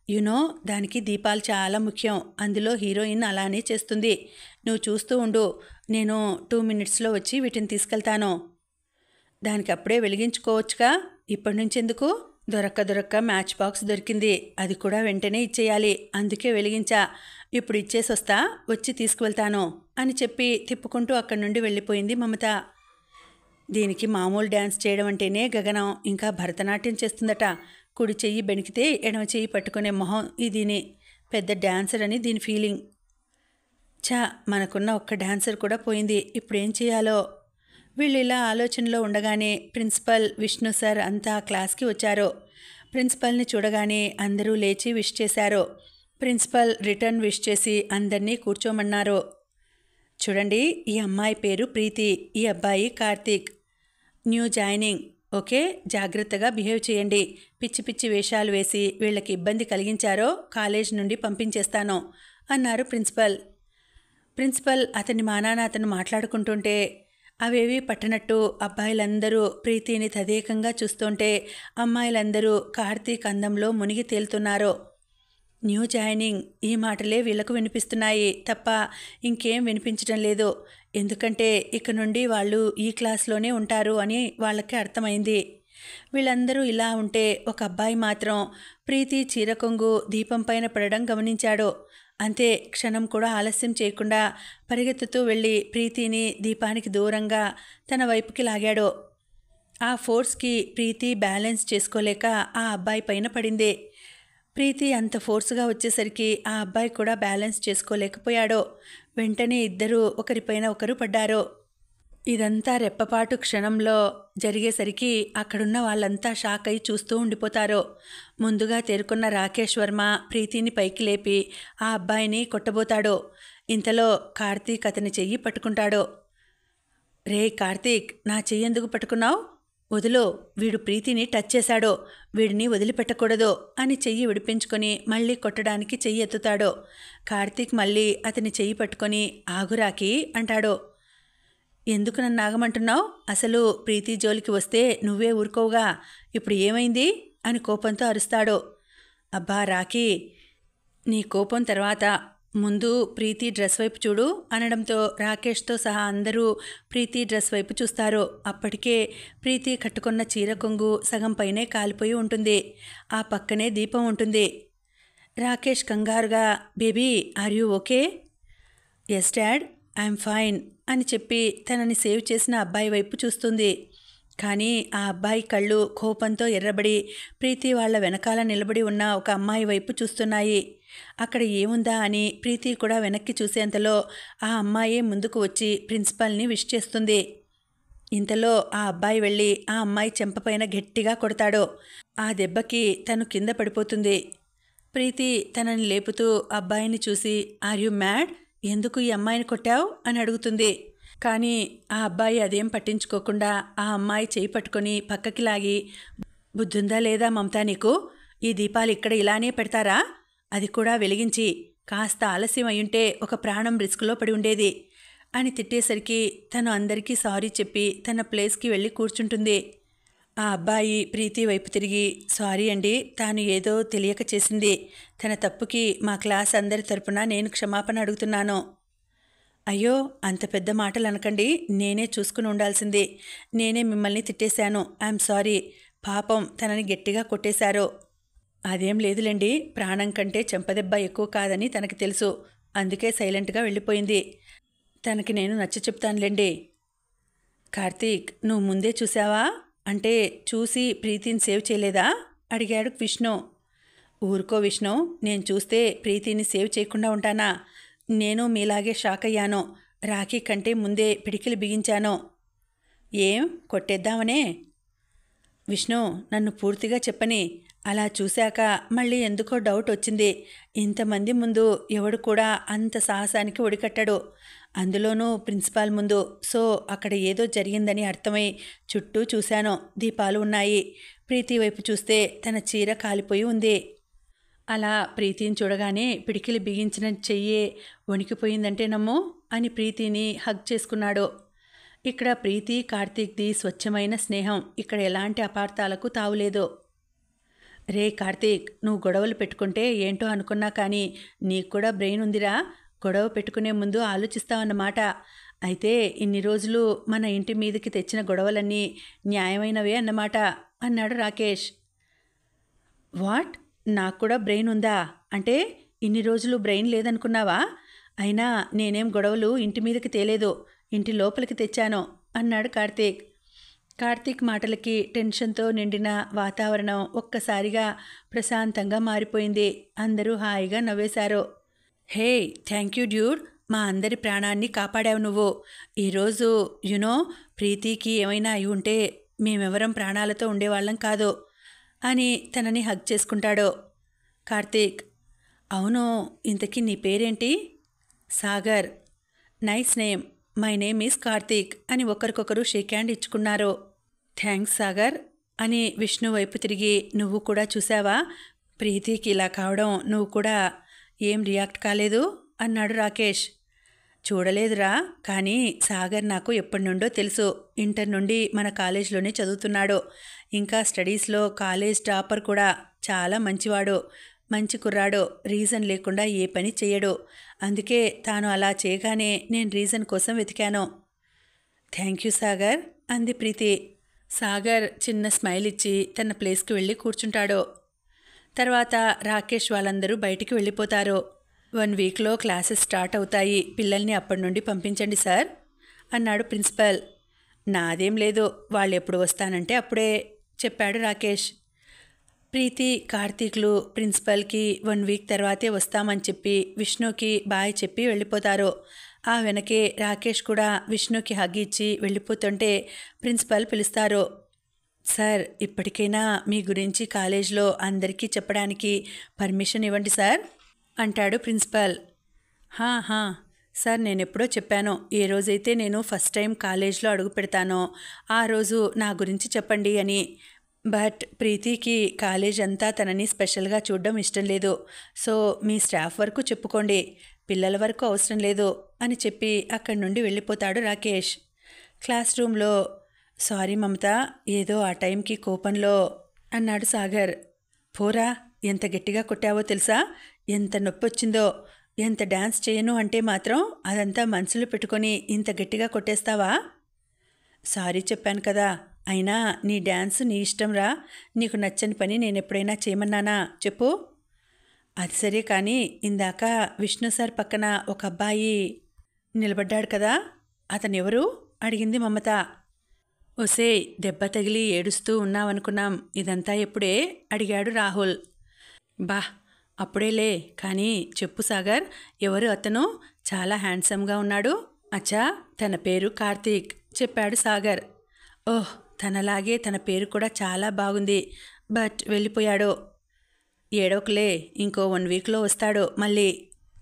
A: యునో, దానికి దీపాలు చాలా ముఖ్యం. అందులో హీరోయిన్ అలానే చేస్తుంది. నువ్వు చూస్తూ ఉండు. నేను 2 minutesలో వచ్చి వీటిని తీసుకెళ్తాను. దానికి అప్పుడే వెలిగించుకోవచ్చుగా, ఇప్పటి నుంచి ఎందుకు? దొరక్క మ్యాచ్ బాక్స్ దొరికింది. అది కూడా వెంటనే ఇచ్చేయాలి. అందుకే వెలిగించా. ఇప్పుడు ఇచ్చేసి వస్తా, వచ్చి తీసుకువెళ్తాను అని చెప్పి తిప్పుకుంటూ అక్కడి నుండి వెళ్ళిపోయింది మమత. దీనికి మామూలు డ్యాన్స్ చేయడం అంటేనే గగనం. ఇంకా భరతనాట్యం చేస్తుందట. కుడి చెయ్యి బెణికితే ఎడమ చెయ్యి పట్టుకునే మొహం దీని. పెద్ద డ్యాన్సర్ అని దీని ఫీలింగ్. మనకున్న ఒక్క డ్యాన్సర్ కూడా పోయింది. ఇప్పుడేం చేయాలో? వీళ్ళు ఇలా ఆలోచనలో ఉండగానే ప్రిన్సిపల్, విష్ణు సార్ అంతా క్లాస్కి వచ్చారు. ప్రిన్సిపల్ని చూడగానే అందరూ లేచి విష్ చేశారు. ప్రిన్సిపల్ రిటర్న్ విష్ చేసి అందరినీ కూర్చోమన్నారు. చూడండి, ఈ అమ్మాయి పేరు ప్రీతి, ఈ అబ్బాయి కార్తీక్. New joining. ఓకే, జాగ్రత్తగా బిహేవ్ చేయండి. పిచ్చి పిచ్చి వేషాలు వేసి వీళ్ళకి ఇబ్బంది కలిగించారో కాలేజ్ నుండి పంపించేస్తాను అన్నారు ప్రిన్సిపల్. ప్రిన్సిపల్ అతని మానాన అతను మాట్లాడుకుంటుంటే అవేవి పట్టనట్టు అబ్బాయిలందరూ ప్రీతిని తదేకంగా చూస్తుంటే అమ్మాయిలందరూ కార్తీక్ అందంలో మునిగి తేలుతున్నారు. న్యూ జాయినింగ్, ఈ మాటలే వీళ్లకు వినిపిస్తున్నాయి తప్ప ఇంకేం వినిపించడం లేదు. ఎందుకంటే ఇక నుండి వాళ్ళు ఈ క్లాస్లోనే ఉంటారు అని వాళ్ళకి అర్థమైంది. వీళ్ళందరూ ఇలా ఉంటే ఒక అబ్బాయి మాత్రం ప్రీతి చీరకొంగు దీపం పైన పడడం గమనించాడు. అంతే, క్షణం కూడా ఆలస్యం చేయకుండా పరిగెత్తుతూ వెళ్ళి ప్రీతిని దీపానికి దూరంగా తన వైపుకి లాగాడు. ఆ ఫోర్స్కి ప్రీతి బ్యాలెన్స్ చేసుకోలేక ఆ అబ్బాయి పైన పడింది. ప్రీతి అంత ఫోర్స్గా వచ్చేసరికి ఆ అబ్బాయి కూడా బ్యాలెన్స్ చేసుకోలేకపోయాడు. వెంటనే ఇద్దరూ ఒకరిపైన ఒకరు పడ్డారు. ఇదంతా రెప్పపాటు క్షణంలో జరిగేసరికి అక్కడున్న వాళ్ళంతా షాక్ అయి చూస్తూ ఉండిపోతారు. ముందుగా తేరుకున్న రాకేష్ వర్మ ప్రీతిని పైకి లేపి ఆ అబ్బాయిని కొట్టబోతాడు. ఇంతలో కార్తీక్ అతని చెయ్యి పట్టుకుంటాడు. రే కార్తీక్, నా చెయ్యి ఎందుకు పట్టుకున్నావు? వదులు, వీడు ప్రీతిని టచ్ చేశాడు, వీడిని వదిలిపెట్టకూడదు అని చెయ్యి విడిపించుకొని మళ్ళీ కొట్టడానికి చెయ్యి ఎత్తుతాడు. కార్తీక్ మళ్ళీ అతని చెయ్యి పట్టుకొని ఆగురాకి అంటాడు. ఎందుకు నన్ను ఆగమంటున్నావు? అసలు ప్రీతి జోలికి వస్తే నువ్వే ఊరుకోవుగా, ఇప్పుడు ఏమైంది అని కోపంతో అరుస్తాడు. అబ్బా రాఖీ, నీ కోపం తర్వాత ముందు ప్రీతి డ్రెస్ వైపు చూడు అనడంతో రాకేష్తో సహా అందరూ ప్రీతి డ్రెస్ వైపు చూస్తారు. అప్పటికే ప్రీతి కట్టుకున్న చీర కొంగు సగం పైనే కాలిపోయి ఉంటుంది. ఆ పక్కనే దీపం ఉంటుంది. రాకేష్ కంగారుగా, baby are you okay? Yes dad, I'm fine అని చెప్పి తనని సేవ్ చేసిన అబ్బాయి వైపు చూస్తుంది. కానీ ఆ అబ్బాయి కళ్ళు కోపంతో ఎర్రబడి ప్రీతి వాళ్ళ వెనకాల నిలబడి ఉన్న ఒక అమ్మాయి వైపు చూస్తున్నాయి. అక్కడ ఏముందా అని ప్రీతి కూడా వెనక్కి చూసేంతలో ఆ అమ్మాయే ముందుకు వచ్చి ప్రిన్సిపల్ని విష్ చేస్తుంది. ఇంతలో ఆ అబ్బాయి వెళ్ళి ఆ అమ్మాయి చెంపపైన గట్టిగా కొడతాడు. ఆ దెబ్బకి తను కింద పడిపోతుంది. ప్రీతి తనని లేపుతూ అబ్బాయిని చూసి, ఆర్ యు మ్యాడ్? ఎందుకు ఈ అమ్మాయిని కొట్టావు అని అడుగుతుంది. కానీ ఆ అబ్బాయి అదేం పట్టించుకోకుండా ఆ అమ్మాయి చేయి పట్టుకొని పక్కకి లాగి, బుద్ధుందా లేదా మమతా నీకు? ఈ దీపాలు ఇక్కడ ఇలానే పెడతారా? అది కూడా వెలిగించి. కాస్త ఆలస్యం అయ్యుంటే ఒక ప్రాణం రిస్క్లో పడి ఉండేది అని తిట్టేసరికి తను అందరికీ సారీ చెప్పి తన ప్లేస్కి వెళ్ళి కూర్చుంటుంది. ఆ అబ్బాయి ప్రీతి వైపు తిరిగి, సారీ అండి, తాను ఏదో తెలియక చేసింది. తన తప్పుకి మా క్లాస్ అందరి తరపున నేను క్షమాపణ అడుగుతున్నాను. అయ్యో, అంత పెద్ద మాటలు అనకండి, నేనే చూసుకుని ఉండాల్సింది. నేనే మిమ్మల్ని తిట్టేశాను. I'm sorry. పాపం తనని గట్టిగా కొట్టేశారు. అదేం లేదులేండి, ప్రాణం కంటే చెంపదెబ్బ ఎక్కువ కాదని తనకి తెలుసు. అందుకే సైలెంట్గా వెళ్ళిపోయింది. తనకి నేను నచ్చ చెప్తానులేండి. కార్తీక్, నువ్వు ముందే చూసావా? అంటే చూసి ప్రీతిని సేవ్ చేయలేదా అడిగాడు విష్ణు. ఊరుకో విష్ణు, నేను చూస్తే ప్రీతిని సేవ్ చేయకుండా ఉంటానా? నేను మీలాగే షాక్ అయ్యాను. రాఖీ కంటే ముందే పిడికిలు బిగించాను. ఏం కొట్టేద్దామనే? విష్ణు, నన్ను పూర్తిగా చెప్పని. అలా చూశాక మళ్ళీ ఎందుకో డౌట్ వచ్చింది. ఇంతమంది ముందు ఎవడు కూడా అంత సాహసానికి ఒడికట్టాడు, అందులోనూ ప్రిన్సిపాల్ ముందు. సో అక్కడ ఏదో జరిగిందని అర్థమై చుట్టూ చూశాను. దీపాలు ఉన్నాయి. ప్రీతి వైపు చూస్తే తన చీర కాలిపోయి ఉంది. అలా ప్రీతిని చూడగానే పిడికిలి బిగించిన చెయ్యే వణికిపోయిందంటే నమ్ము అని ప్రీతిని హగ్ చేసుకున్నాడు. ఇక్కడ ప్రీతి కార్తీక్ది స్వచ్ఛమైన స్నేహం. ఇక్కడ ఎలాంటి అపార్థాలకు తావులేదు. రే కార్తీక్, నువ్వు గొడవలు పెట్టుకుంటే ఏంటో అనుకున్నా కానీ నీకు కూడా బ్రెయిన్ ఉందిరా. గొడవ పెట్టుకునే ముందు ఆలోచిస్తావన్నమాట. అయితే ఇన్ని రోజులు మన ఇంటి మీదకి తెచ్చిన గొడవలన్నీ న్యాయమైనవే అన్నమాట అన్నాడు రాకేష్. వాట్? నాకు కూడా బ్రెయిన్ ఉందా? అంటే ఇన్ని రోజులు బ్రెయిన్ లేదనుకున్నావా? అయినా నేనేం గొడవలు ఇంటి మీదకి తేలేదు, ఇంటి లోపలికి తెచ్చాను అన్నాడు కార్తీక్. కార్తీక్ మాటలకి టెన్షన్తో నిండిన వాతావరణం ఒక్కసారిగా ప్రశాంతంగా మారిపోయింది. అందరూ హాయిగా నవ్వేశారు. హే, థ్యాంక్ యూ డ్యూడ్, మా అందరి ప్రాణాన్ని కాపాడావు నువ్వు. ఈరోజు ప్రీతికి ఏమైనా అయి ఉంటే మేమెవరం ప్రాణాలతో ఉండేవాళ్ళం కాదు అని తనని హగ్ చేసుకుంటాడు. కార్తీక్, అవును, ఇంతకీ నీ పేరేంటి? Sagar. Nice name. My name is Karthik అని ఒకరికొకరు షేక్ హ్యాండ్ ఇచ్చుకున్నారు. థ్యాంక్స్ సాగర్ అని విష్ణు వైపు తిరిగి, నువ్వు కూడా చూసావా ప్రీతికి ఇలా కావడం? నువ్వు కూడా ఏం రియాక్ట్ కాలేదు అన్నాడు రాకేష్. చూడలేదురా, కానీ సాగర్ నాకు ఎప్పటి నుండో తెలుసు. ఇంటర్ నుండి మన కాలేజ్లోనే చదువుతున్నాడు. ఇంకా స్టడీస్లో కాలేజ్ టాపర్ కూడా. చాలా మంచివాడు, మంచి కుర్రాడు. రీజన్ లేకుండా ఏ పని చేయడు. అందుకే తాను అలా చేయగానే నేను రీజన్ కోసం వెతికాను. థ్యాంక్ యూ సాగర్ అంది ప్రీతి. సాగర్ చిన్న స్మైల్ ఇచ్చి తన ప్లేస్కి వెళ్ళి కూర్చుంటాడు. తర్వాత రాకేష్ వాళ్ళందరూ బయటికి వెళ్ళిపోతారు. 1 వీక్లో క్లాసెస్ స్టార్ట్ అవుతాయి. పిల్లల్ని అప్పటి నుండి పంపించండి సార్ అన్నాడు ప్రిన్సిపల్. నాదేం లేదు, వాళ్ళు ఎప్పుడు వస్తానంటే అప్పుడే చెప్పాడు రాకేష్. ప్రీతి, కార్తీక్లు ప్రిన్సిపల్కి 1 వీక్ తర్వాతే వస్తామని చెప్పి విష్ణుకి బాయ్ చెప్పి వెళ్ళిపోతారు. ఆ వెనకే రాకేష్ కూడా విష్ణుకి హగ్ ఇచ్చి వెళ్ళిపోతుంటే ప్రిన్సిపల్ పిలుస్తారు. సార్, ఇప్పటికైనా మీ గురించి కాలేజ్లో అందరికీ చెప్పడానికి పర్మిషన్ ఇవ్వండి సార్ అంటాడు ప్రిన్సిపల్. హా సార్, నేను ఎప్పుడో చెప్పాను, ఏ రోజైతే నేను ఫస్ట్ టైం కాలేజ్లో అడుగు పెడతానో ఆ రోజు నా గురించి చెప్పండి అని. బట్ ప్రీతికి కాలేజ్ అంతా తనని స్పెషల్గా చూడడం ఇష్టం లేదు. సో మీ స్టాఫ్ వరకు చెప్పుకోండి, పిల్లల వరకు అవసరం లేదు అని చెప్పి అక్కడి నుండి వెళ్ళిపోతాడు రాకేష్. క్లాస్ రూమ్లో, సారీ మమత, ఏదో ఆ టైంకి కోపంలో అన్నాడు సాగర్. పోరా, ఎంత గట్టిగా కొట్టావో తెలుసా? ఎంత నొప్పి వచ్చిందో. ఎంత డ్యాన్స్ చేయను అంటే మాత్రం అదంతా మనసులో పెట్టుకొని ఇంత గట్టిగా కొట్టేస్తావా? సారీ చెప్పాను కదా. అయినా నీ డ్యాన్స్ నీ ఇష్టంరా. నీకు నచ్చని పని నేను ఎప్పుడైనా చేయమన్నానా చెప్పు? అది సరే కానీ ఇందాక విష్ణు సార్ పక్కన ఒక అబ్బాయి నిలబడ్డాడు కదా, అతను ఎవరు? అడిగింది మమత. ఒసేయ్, దెబ్బ తగిలి ఏడుస్తూ ఉన్నావనుకున్నాం. ఇదంతా ఎప్పుడే? అడిగాడు రాహుల్. బా, అప్పుడేలే కానీ చెప్పు సాగర్, ఎవరు అతను? చాలా హ్యాండ్సమ్గా ఉన్నాడు. అచ్చా, తన పేరు కార్తీక్ చెప్పాడు సాగర్. ఓహ్, తనలాగే తన పేరు కూడా చాలా బాగుంది. బట్ వెళ్ళిపోయాడు. ఏడోకలే, ఇంకో 1 వీక్లో వస్తాడు మళ్ళీ.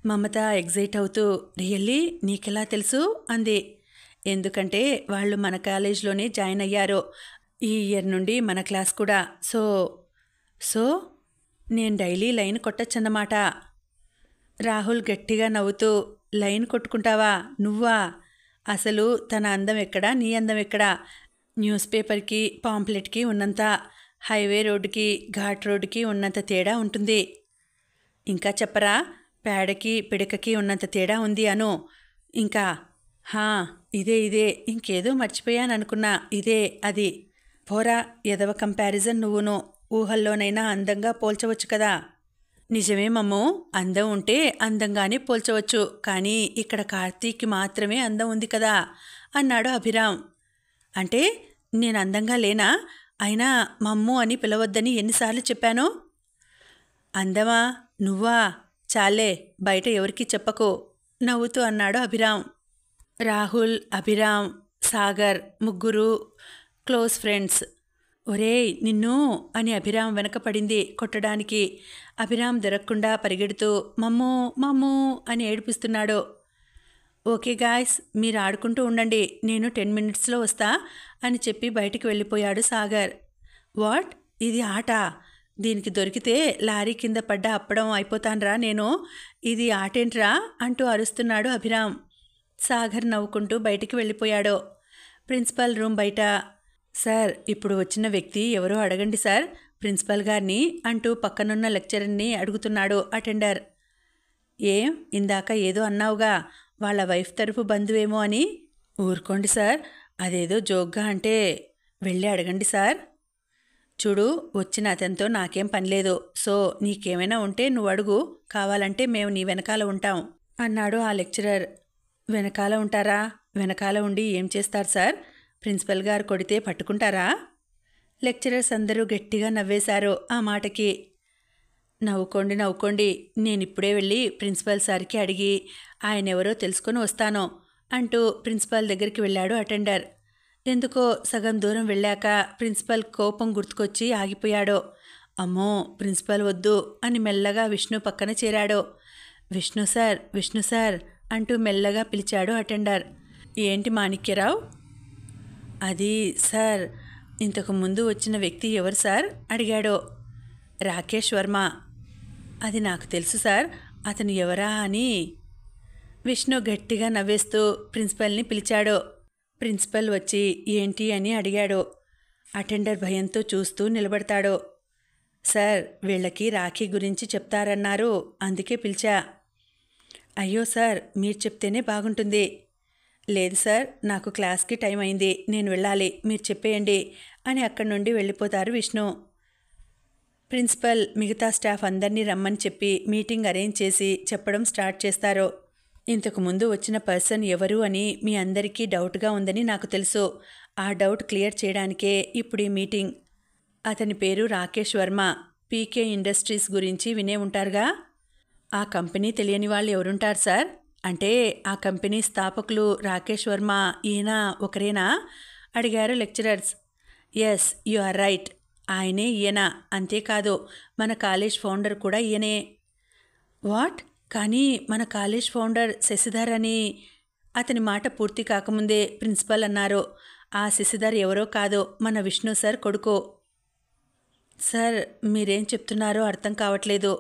A: మమత ఎగ్జైట్ అవుతూ, రియల్లీ? నీకెలా తెలుసు అంది. ఎందుకంటే వాళ్ళు మన కాలేజ్లోనే జాయిన్ అయ్యారు. ఈ ఇయర్ నుండి మన క్లాస్ కూడా. సో నేను డైలీ లైన్ కొట్టచ్చన్నమాట. రాహుల్ గట్టిగా నవ్వుతూ, లైన్ కొట్టుకుంటావా నువ్వా? అసలు తన అందం ఎక్కడా, నీ అందం ఎక్కడా? న్యూస్ పేపర్కి పాంప్లెట్కి ఉన్నంత, హైవే రోడ్డుకి ఘాట్ రోడ్డుకి ఉన్నంత తేడా ఉంటుంది. ఇంకా చెప్పరా? పేడకి పిడకకి ఉన్నంత తేడా ఉంది అను. ఇంకా ఇదే ఇంకేదో మర్చిపోయాననుకున్నా. ఇదే అది. పోరా, ఎదవ కంపారిజన్ నువ్వును. ఊహల్లోనైనా అందంగా పోల్చవచ్చు కదా. నిజమే మమ్మో, అందం ఉంటే అందంగానే పోల్చవచ్చు. కానీ ఇక్కడ కార్తీక్కి మాత్రమే అందం ఉంది కదా అన్నాడు అభిరామ్. అంటే నేను అందంగా లేనా? అయినా మమ్ము అని పిలవద్దని ఎన్నిసార్లు చెప్పాను? అందమా? నువ్వా? చాలే, బయట ఎవరికీ చెప్పకు నవ్వుతూ అన్నాడు అభిరామ్. రాహుల్, అభిరామ్, సాగర్ ముగ్గురు క్లోజ్ ఫ్రెండ్స్. ఒరేయ్ నిన్ను అని అభిరామ్ వెనకపడింది కొట్టడానికి. అభిరామ్ దొరకకుండా పరిగెడుతూ మమ్మూ మమ్మూ అని ఏడిపిస్తున్నాడు. ఓకే గాయ్స్, మీరు ఆడుకుంటూ ఉండండి, నేను 10 మినిట్స్లో వస్తా అని చెప్పి బయటికి వెళ్ళిపోయాడు సాగర్. వాట్? ఇది ఆట? దీనికి దొరికితే లారీ కింద పడ్డ అప్పడం అయిపోతాన్రా నేను. ఇది ఆటేంట్రా అంటూ అరుస్తున్నాడు అభిరామ్. సాగర్ నవ్వుకుంటూ బయటికి వెళ్ళిపోయాడు. ప్రిన్సిపల్ రూమ్ బయట, సార్ ఇప్పుడు వచ్చిన వ్యక్తి ఎవరో అడగండి సార్, ప్రిన్సిపల్ గారిని అంటూ పక్కనున్న లెక్చరర్ని అడుగుతున్నాడు అటెండర్. ఏం, ఇందాక ఏదో అన్నావుగా, వాళ్ళ వైఫ్ తరఫు బంధువేమో అని? ఊరుకోండి సార్, అదేదో జోక్గా అంటే. వెళ్ళి అడగండి సార్. చూడు, వచ్చిన అతనితో నాకేం పనిలేదు. సో నీకేమైనా ఉంటే నువ్వు అడుగు, కావాలంటే మేము నీ వెనకాల ఉంటాం అన్నాడు ఆ లెక్చరర్. వెనకాల ఉంటారా? వెనకాల ఉండి ఏం చేస్తారు సార్? ప్రిన్సిపల్ గారు కొడితే పట్టుకుంటారా? లెక్చరర్స్ అందరూ గట్టిగా నవ్వేశారు ఆ మాటకి. నవ్వుకోండి, నేనిప్పుడే వెళ్ళి ప్రిన్సిపల్ సార్కి అడిగి ఆయన ఎవరో తెలుసుకొని వస్తాను అంటూ ప్రిన్సిపల్ దగ్గరికి వెళ్ళాడు అటెండర్. ఎందుకో సగం దూరం వెళ్ళాక ప్రిన్సిపల్ కోపం గుర్తుకొచ్చి ఆగిపోయాడు. అమ్మో, ప్రిన్సిపల్ వద్దు అని మెల్లగా విష్ణు పక్కన చేరాడు. విష్ణు సార్ అంటూ మెల్లగా పిలిచాడు అటెండర్. ఏంటి మాణిక్యరావు? అది సార్, ఇంతకు ముందు వచ్చిన వ్యక్తి ఎవరు సార్ అడిగాడు. రాకేష్ వర్మ. అది నాకు తెలుసు సార్, అతను ఎవరా అని. విష్ణు గట్టిగా నవ్వేస్తూ ప్రిన్సిపల్ని పిలిచాడు. ప్రిన్సిపల్ వచ్చి ఏంటి అని అడిగాడు. అటెండర్ భయంతో చూస్తూ నిలబడతాడు. సార్, వీళ్ళకి రాఖీ గురించి చెప్తారన్నారు, అందుకే పిలిచా. అయ్యో సార్, మీరు చెప్తేనే బాగుంటుంది. లేదు సార్, నాకు క్లాస్కి టైం అయింది, నేను వెళ్ళాలి, మీరు చెప్పేయండి అని అక్కడి నుండి వెళ్ళిపోతారు విష్ణు. ప్రిన్సిపల్ మిగతా స్టాఫ్ అందరినీ రమ్మని చెప్పి మీటింగ్ అరేంజ్ చేసి చెప్పడం స్టార్ట్ చేస్తారు. ఇంతకు ముందు వచ్చిన పర్సన్ ఎవరు అని మీ అందరికీ డౌట్గా ఉందని నాకు తెలుసు. ఆ డౌట్ క్లియర్ చేయడానికే ఇప్పుడు ఈ మీటింగ్. అతని పేరు రాకేష్ వర్మ. పీకే ఇండస్ట్రీస్ గురించి వినే ఉంటారుగా. ఆ కంపెనీ తెలియని వాళ్ళు ఎవరుంటారు సార్? అంటే ఆ కంపెనీ స్థాపకులు రాకేష్ వర్మ ఈయన ఒకరేనా అడిగారు lecturers. Yes, you are right, ఆయనే ఈయన. అంతేకాదు మన కాలేజ్ ఫౌండర్ కూడా ఈయనే. వాట్? కానీ మన కాలేజ్ ఫౌండర్ శశిధర్ అని. అతని మాట పూర్తి కాకముందే ప్రిన్సిపల్ అన్నారు, ఆ శశిధర్ ఎవరో కాదు, మన విష్ణు సార్ కొడుకు. సార్, మీరేం చెప్తున్నారో అర్థం కావట్లేదు,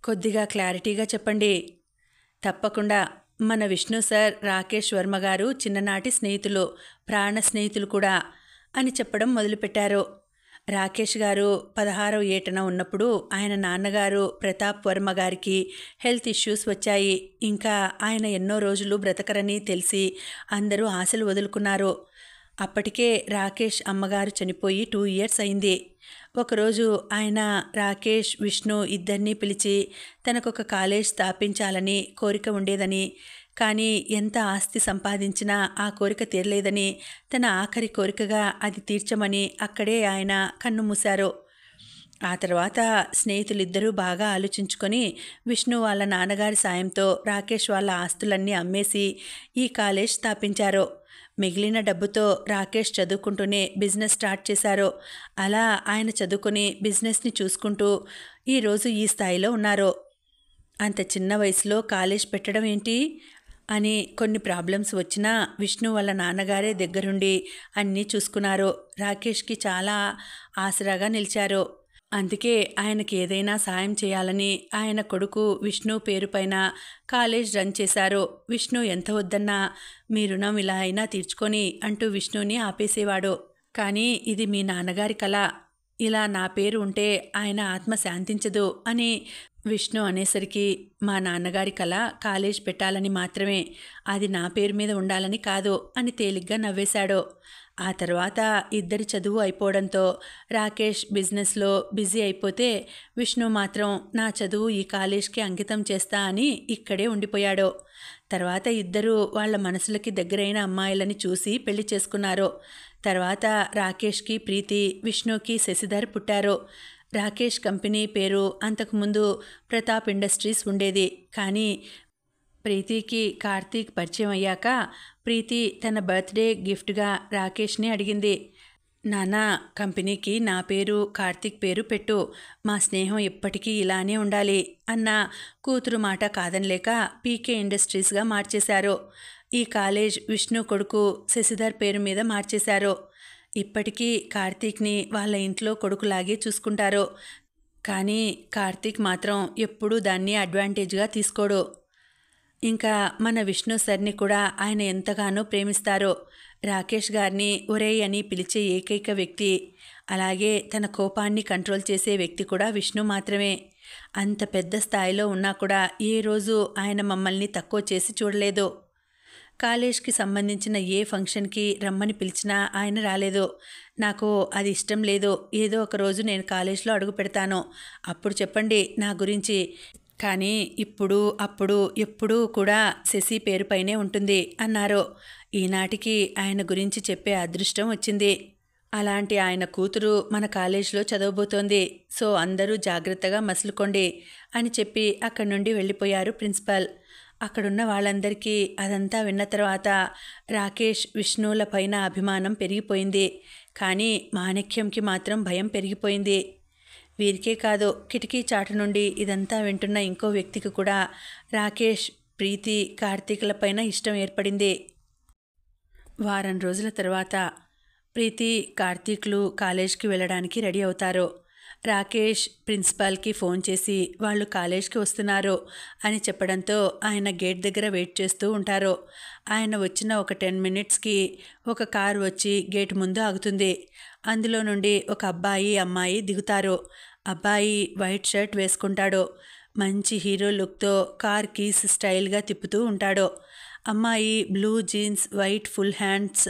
A: కొద్దిగా క్లారిటీగా చెప్పండి. తప్పకుండా. మన విష్ణు సార్ రాకేష్ వర్మ గారు చిన్ననాటి స్నేహితులు, ప్రాణ స్నేహితులు కూడా అని చెప్పడం మొదలుపెట్టారు. రాకేష్ గారు 16వ ఏటన ఉన్నప్పుడు ఆయన నాన్నగారు ప్రతాప్ వర్మ గారికి హెల్త్ ఇష్యూస్ వచ్చాయి. ఇంకా ఆయన ఎన్నో రోజులు బ్రతకరని తెలిసి అందరూ ఆశలు వదులుకున్నారు. అప్పటికే రాకేష్ అమ్మగారు చనిపోయి 2 ఇయర్స్ అయింది. ఒకరోజు ఆయన రాకేష్, విష్ణు ఇద్దరినీ పిలిచి తనకొక కాలేజ్ స్థాపించాలని కోరిక ఉండేదని, కానీ ఎంత ఆస్తి సంపాదించినా ఆ కోరిక తీరలేదని, తన ఆఖరి కోరికగా అది తీర్చమని అక్కడే ఆయన కన్ను మూశారు. ఆ తర్వాత స్నేహితులిద్దరూ బాగా ఆలోచించుకొని విష్ణు వాళ్ళ నాన్నగారి సాయంతో రాకేష్ వాళ్ళ ఆస్తులన్నీ అమ్మేసి ఈ కాలేజ్ స్థాపించారు. మిగిలిన డబ్బుతో రాకేష్ చదువుకుంటూనే బిజినెస్ స్టార్ట్ చేశారు. అలా ఆయన చదువుకుని బిజినెస్ని చూసుకుంటూ ఈరోజు ఈ స్థాయిలో ఉన్నారు. అంత చిన్న వయసులో కాలేజ్ పెట్టడం ఏంటి అని కొన్ని ప్రాబ్లమ్స్ వచ్చినా విష్ణు వాళ్ళ నాన్నగారే దగ్గరుండి అన్నీ చూసుకున్నారు. రాకేష్కి చాలా ఆసరాగా నిలిచారు. అందుకే ఆయనకి ఏదైనా సాయం చేయాలని ఆయన కొడుకు విష్ణు పేరు పైన కాలేజ్ రన్ చేశారు. విష్ణు ఎంత వద్దన్నా మీ రుణం ఇలా అయినా తీర్చుకొని అంటూ విష్ణుని ఆపేసేవాడు. కానీ ఇది మీ నాన్నగారి కళ, ఇలా నా పేరు ఉంటే ఆయన ఆత్మ శాంతించదు అని విష్ణు అనేసరికి మా నాన్నగారి కళ కాలేజ్ పెట్టాలని మాత్రమే, అది నా పేరు మీద ఉండాలని కాదు అని తేలిగ్గా నవ్వేశాడు. ఆ తర్వాత ఇద్దరి చదువు అయిపోవడంతో రాకేష్ బిజినెస్లో బిజీ అయిపోతే విష్ణు మాత్రం నా చదువు ఈ కాలేజ్కి అంకితం చేస్తా అని ఇక్కడే ఉండిపోయాడు. తర్వాత ఇద్దరు వాళ్ళ మనసులకి దగ్గరైన అమ్మాయిలని చూసి పెళ్లి చేసుకున్నారు. తర్వాత రాకేష్కి ప్రీతి, విష్ణుకి శశిధర్ పుట్టారు. రాకేష్ కంపెనీ పేరు అంతకుముందు ప్రతాప్ ఇండస్ట్రీస్ ఉండేది. కానీ ప్రీతికి కార్తీక్ పరిచయం అయ్యాక ప్రీతి తన బర్త్డే గిఫ్ట్గా రాకేష్ని అడిగింది, నానా కంపెనీకి నా పేరు కార్తీక్ పేరు పెట్టు, మా స్నేహం ఎప్పటికీ ఇలానే ఉండాలి అన్న కూతురు మాట కాదనలేక పీకే ఇండస్ట్రీస్గా మార్చేశారు. ఈ కాలేజ్ విష్ణు కొడుకు శశిధర్ పేరు మీద మార్చేశారు. ఇప్పటికీ కార్తీక్ని వాళ్ళ ఇంట్లో కొడుకులాగే చూసుకుంటారు. కానీ కార్తీక్ మాత్రం ఎప్పుడూ దాన్ని అడ్వాంటేజ్గా తీసుకోడు. ఇంకా మన విష్ణు సార్ని కూడా ఆయన ఎంతగానో ప్రేమిస్తారు. రాకేష్ గారిని ఒరేయ్ అని పిలిచే ఏకైక వ్యక్తి, అలాగే తన కోపాన్ని కంట్రోల్ చేసే వ్యక్తి కూడా విష్ణు మాత్రమే. అంత పెద్ద స్థాయిలో ఉన్నా కూడా ఏ రోజు ఆయన మమ్మల్ని తక్కువ చేసి చూడలేదు. కాలేజ్కి సంబంధించిన ఏ ఫంక్షన్కి రమ్మని పిలిచినా ఆయన రాలేదు. నాకు అది ఇష్టం లేదు. ఏదో ఒక రోజు నేను కాలేజ్లో అడుగు పెడతాను, అప్పుడు చెప్పండి నా గురించి. కానీ ఇప్పుడు అప్పుడు ఎప్పుడూ కూడా శశి పేరుపైనే ఉంటుంది అన్నారు. ఈనాటికి ఆయన గురించి చెప్పే అదృష్టం వచ్చింది. అలాంటి ఆయన కూతురు మన కాలేజీలో చదవబోతోంది. సో అందరూ జాగ్రత్తగా మసులుకోండి అని చెప్పి అక్కడి నుండి వెళ్ళిపోయారు ప్రిన్సిపల్. అక్కడున్న వాళ్ళందరికీ అదంతా విన్న తర్వాత రాకేష్, విష్ణువుల పైన అభిమానం పెరిగిపోయింది. కానీ మాణిక్యంకి మాత్రం భయం పెరిగిపోయింది. వీరికే కాదు, కిటికీ చాటు నుండి ఇదంతా వింటున్న ఇంకో వ్యక్తికి కూడా రాకేష్, ప్రీతి, కార్తీకులపైన ఇష్టం ఏర్పడింది. వారం రోజుల తర్వాత ప్రీతి, కార్తీక్లు కాలేజ్కి వెళ్ళడానికి రెడీ అవుతారు. రాకేష్ ప్రిన్సిపాల్కి ఫోన్ చేసి వాళ్ళు కాలేజ్కి వస్తున్నారు అని చెప్పడంతో ఆయన గేట్ దగ్గర వెయిట్ చేస్తూ ఉంటారు. ఆయన వచ్చిన ఒక 10 మినిట్స్కి ఒక కారు వచ్చి గేట్ ముందు ఆగుతుంది. అందులో నుండి ఒక అబ్బాయి, అమ్మాయి దిగుతారు. అబ్బాయి వైట్ షర్ట్ వేసుకుంటాడు. మంచి హీరో లుక్తో కార్ కీస్ స్టైల్గా తిప్పుతూ ఉంటాడు. అమ్మాయి blue jeans, white full hands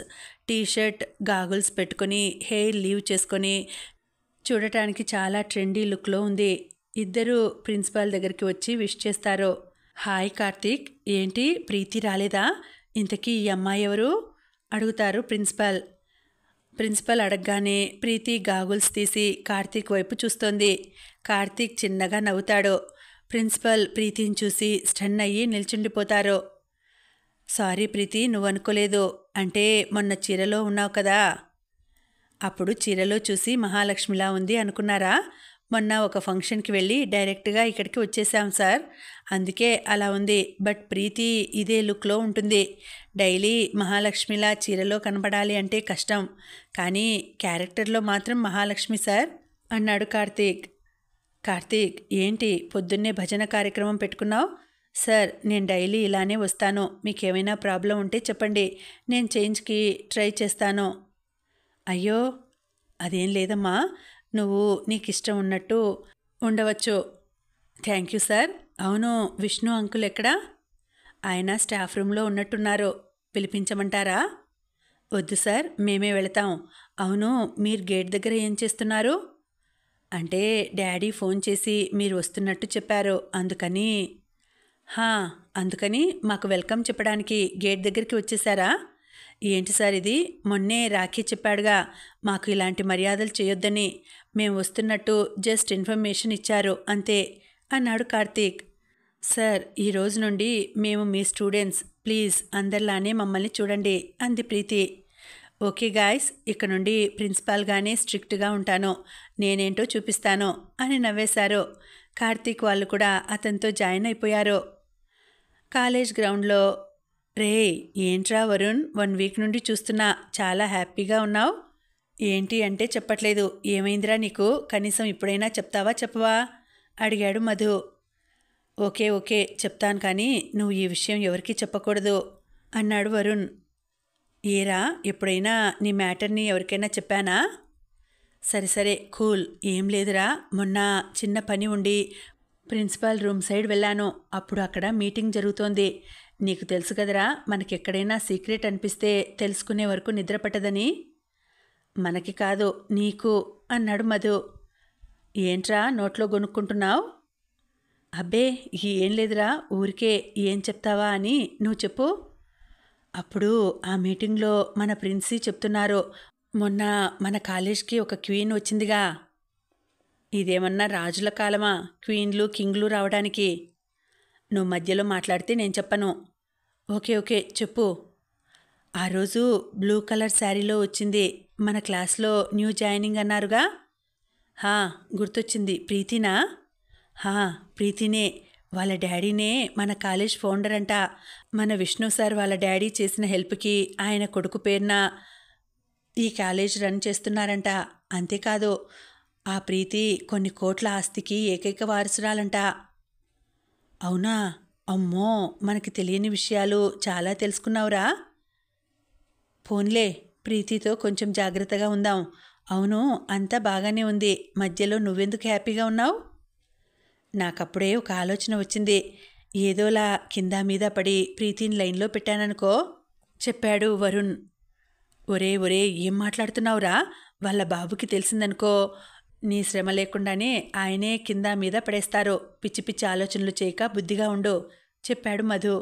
A: T shirt, goggles పెట్టుకొని హెయిర్ లీవ్ చేసుకొని చూడటానికి చాలా ట్రెండీ లుక్లో ఉంది. ఇద్దరు ప్రిన్సిపాల్ దగ్గరికి వచ్చి విష్ చేస్తారు. హాయ్ కార్తీక్, ఏంటి ప్రీతి రాలేదా? ఇంతకీ ఈ అమ్మాయి ఎవరు అడుగుతారు ప్రిన్సిపాల్. ప్రిన్సిపల్ అడగగానే ప్రీతి గాగుల్స్ తీసి కార్తీక్ వైపు చూస్తోంది. కార్తీక్ చిన్నగా నవ్వుతాడు. ప్రిన్సిపల్ ప్రీతిని చూసి స్టన్ అయ్యి నిల్చుండిపోతారు. సారీ ప్రీతి, నువ్వు అనుకోలేదు. అంటే మొన్న చీరలో ఉన్నావు కదా, అప్పుడు చీరలో చూసి మహాలక్ష్మిలా ఉంది అనుకున్నారా? మొన్న ఒక ఫంక్షన్కి వెళ్ళి డైరెక్ట్గా ఇక్కడికి వచ్చేసాం సార్, అందుకే అలా ఉంది. బట్ ప్రీతి ఇదే లుక్లో ఉంటుంది. డైలీ మహాలక్ష్మిలా చీరలో కనపడాలి అంటే కష్టం, కానీ క్యారెక్టర్లో మాత్రం మహాలక్ష్మి సార్ అన్నాడు కార్తీక్. కార్తీక్, ఏంటి పొద్దున్నే భజన కార్యక్రమం పెట్టుకున్నావు? సార్, నేను డైలీ ఇలానే వస్తాను. మీకేమైనా ప్రాబ్లం ఉంటే చెప్పండి, నేను చేంజ్కి ట్రై చేస్తాను. అయ్యో అదేం లేదమ్మా, నువ్వు నీకిష్టం ఉన్నట్టు ఉండవచ్చు. Thank you sir. అవును, విష్ణు అంకుల్ ఎక్కడా? ఆయన స్టాఫ్ రూమ్లో ఉన్నట్టున్నారు. పిలిపించమంటారా? వద్దు సార్, మేమే వెళతాం. అవును, మీరు గేట్ దగ్గర ఏం చేస్తున్నారు? అంటే డాడీ ఫోన్ చేసి మీరు వస్తున్నట్టు చెప్పారు, అందుకని. హా, అందుకని మాకు వెల్కమ్ చెప్పడానికి గేట్ దగ్గరికి వచ్చేసారా? ఏంటి సార్ ఇది? మొన్నే రాఖీ చెప్పాడుగా మాకు ఇలాంటి మర్యాదలు చేయొద్దని. మేము వస్తున్నట్టు జస్ట్ ఇన్ఫర్మేషన్ ఇచ్చారు అంతే అన్నాడు కార్తీక్. సార్, ఈ రోజు నుండి మేము మీ స్టూడెంట్స్. ప్లీజ్ అందరిలానే మమ్మల్ని చూడండి అంది ప్రీతి. ఓకే గాయ్స్, ఇక నుండి ప్రిన్సిపాల్గానే స్ట్రిక్ట్గా ఉంటాను. నేనేంటో చూపిస్తాను అని నవ్వేశారు. కార్తీక్ వాళ్ళు కూడా అతనితో జాయిన్ అయిపోయారు. కాలేజ్ గ్రౌండ్లో, రే ఏంట్రా వరుణ్, 1 వీక్ నుండి చూస్తున్నా, చాలా హ్యాపీగా ఉన్నావు. ఏంటి అంటే చెప్పట్లేదు. ఏమైందిరా నీకు? కనీసం ఇప్పుడైనా చెప్తావా చెప్పవా అడిగాడు మధు. ఓకే ఓకే చెప్తాను, కానీ నువ్వు ఈ విషయం ఎవరికీ చెప్పకూడదు అన్నాడు వరుణ్. ఏరా, ఎప్పుడైనా నీ మ్యాటర్ని ఎవరికైనా చెప్పానా? సరే సరే కూల్, ఏం లేదురా. మొన్న చిన్న పని ఉండి ప్రిన్సిపాల్ రూమ్ సైడ్ వెళ్ళాను. అప్పుడు అక్కడ మీటింగ్ జరుగుతోంది. నీకు తెలుసు కదరా, మనకెక్కడైనా సీక్రెట్ అనిపిస్తే తెలుసుకునే వరకు నిద్ర పట్టదని. మనకి కాదు, నీకు అన్నాడు మధు. ఏంట్రా నోట్లో గొనుక్కుంటున్నావు? అబ్బే ఏం లేదురా, ఊరికే ఏం చెప్తావా అని. నువ్వు చెప్పు. అప్పుడు ఆ మీటింగ్లో మన ప్రిన్సీ చెప్తున్నారు, మొన్న మన కాలేజ్కి ఒక క్వీన్ వచ్చిందిగా. ఇదేమన్నా రాజుల కాలమా క్వీన్లు కింగ్లు రావడానికి? నువ్వు మధ్యలో మాట్లాడితే నేను చెప్పను. ఓకే ఓకే చెప్పు. ఆ రోజు బ్లూ కలర్ శారీలో వచ్చింది. మన క్లాస్లో న్యూ జాయినింగ్ అన్నారుగా. హా, గుర్తొచ్చింది. ప్రీతినా? హా, ప్రీతినే. వాళ్ళ డాడీనే మన కాలేజ్ ఫౌండర్ అంట. మన విష్ణు సార్ వాళ్ళ డాడీ చేసిన హెల్ప్కి ఆయన కొడుకు పేరున ఈ కాలేజ్ రన్ చేస్తున్నారంట. అంతేకాదు, ఆ ప్రీతి కొన్ని కోట్ల ఆస్తికి ఏకైక వారసురాలంట. అవునా? అమ్మో, మనకి తెలియని విషయాలు చాలా తెలుసుకున్నావురా. పోన్లే, ప్రీతితో కొంచెం జాగ్రత్తగా ఉందాం. అవును, అంతా బాగానే ఉంది. మధ్యలో నువ్వెందుకు హ్యాపీగా ఉన్నావు? నాకప్పుడే ఒక ఆలోచన వచ్చింది. ఏదోలా కింద మీద పడి ప్రీతిని లైన్లో పెట్టాననుకో చెప్పాడు వరుణ్. ఒరే ఒరే, ఏం మాట్లాడుతున్నావురా? వాళ్ళ బాబుకి తెలిసిందనుకో, నీ శ్రమ లేకుండానే ఆయనే కింద మీద పడేస్తారు. పిచ్చి పిచ్చి ఆలోచనలు చేయక బుద్ధిగా ఉండు చెప్పాడు మధు.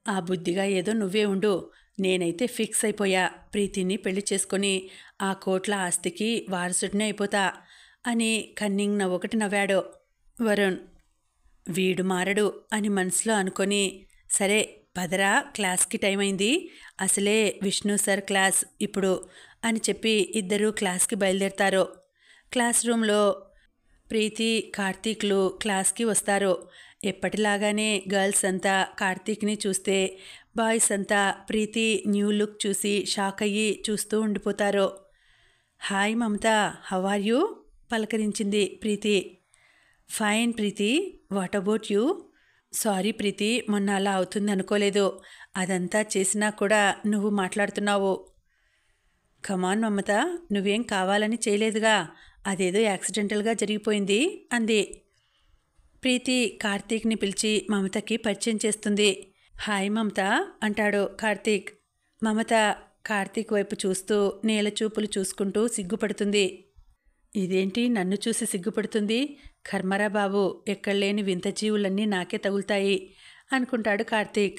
A: ఆ బుద్ధిగా ఏదో నువ్వే ఉండు. నేనైతే ఫిక్స్ అయిపోయా. ప్రీతిని పెళ్లి చేసుకొని ఆ కోట్ల ఆస్తికి వారసుడినే అయిపోతా అని కన్నింగ్ నవ్వొకటి నవ్వాడు వరుణ్. వీడు మారడు అని మనసులో అనుకొని, సరే పదరా, క్లాస్కి టైం అయింది. అసలే విష్ణు సార్ క్లాస్ ఇప్పుడు అని చెప్పి ఇద్దరూ క్లాస్కి బయలుదేరతారు. క్లాస్ రూమ్లో ప్రీతి కార్తీక్లు క్లాస్కి వస్తారు. ఎప్పటిలాగానే గర్ల్స్ అంతా కార్తీక్ని చూస్తే బాయ్స్ అంతా ప్రీతి న్యూ లుక్ చూసి షాక్ అయ్యి చూస్తూ ఉండిపోతారు. Hi Mamata, how are you పలకరించింది Preethi. Fine Preethi, what about you? Sorry Preethi, మొన్న అలా అవుతుంది అనుకోలేదు. అదంతా చేసినా కూడా నువ్వు మాట్లాడుతున్నావు. కమాన్ మమత, నువ్వేం కావాలని చేయలేదుగా. అదేదో యాక్సిడెంటల్గా జరిగిపోయింది అంది. ప్రీతి కార్తీక్ని పిలిచి మమతకి పరిచయం చేస్తుంది. హాయ్ మమత అంటాడు కార్తీక్. మమత కార్తీక్ వైపు చూస్తూ నేల చూపులు చూసుకుంటూ సిగ్గుపడుతుంది. ఇదేంటి నన్ను చూసి సిగ్గుపడుతుంది? కర్మరా బాబు, ఎక్కడలేని వింత జీవులన్నీ నాకే తగులుతాయి అనుకుంటాడు కార్తీక్.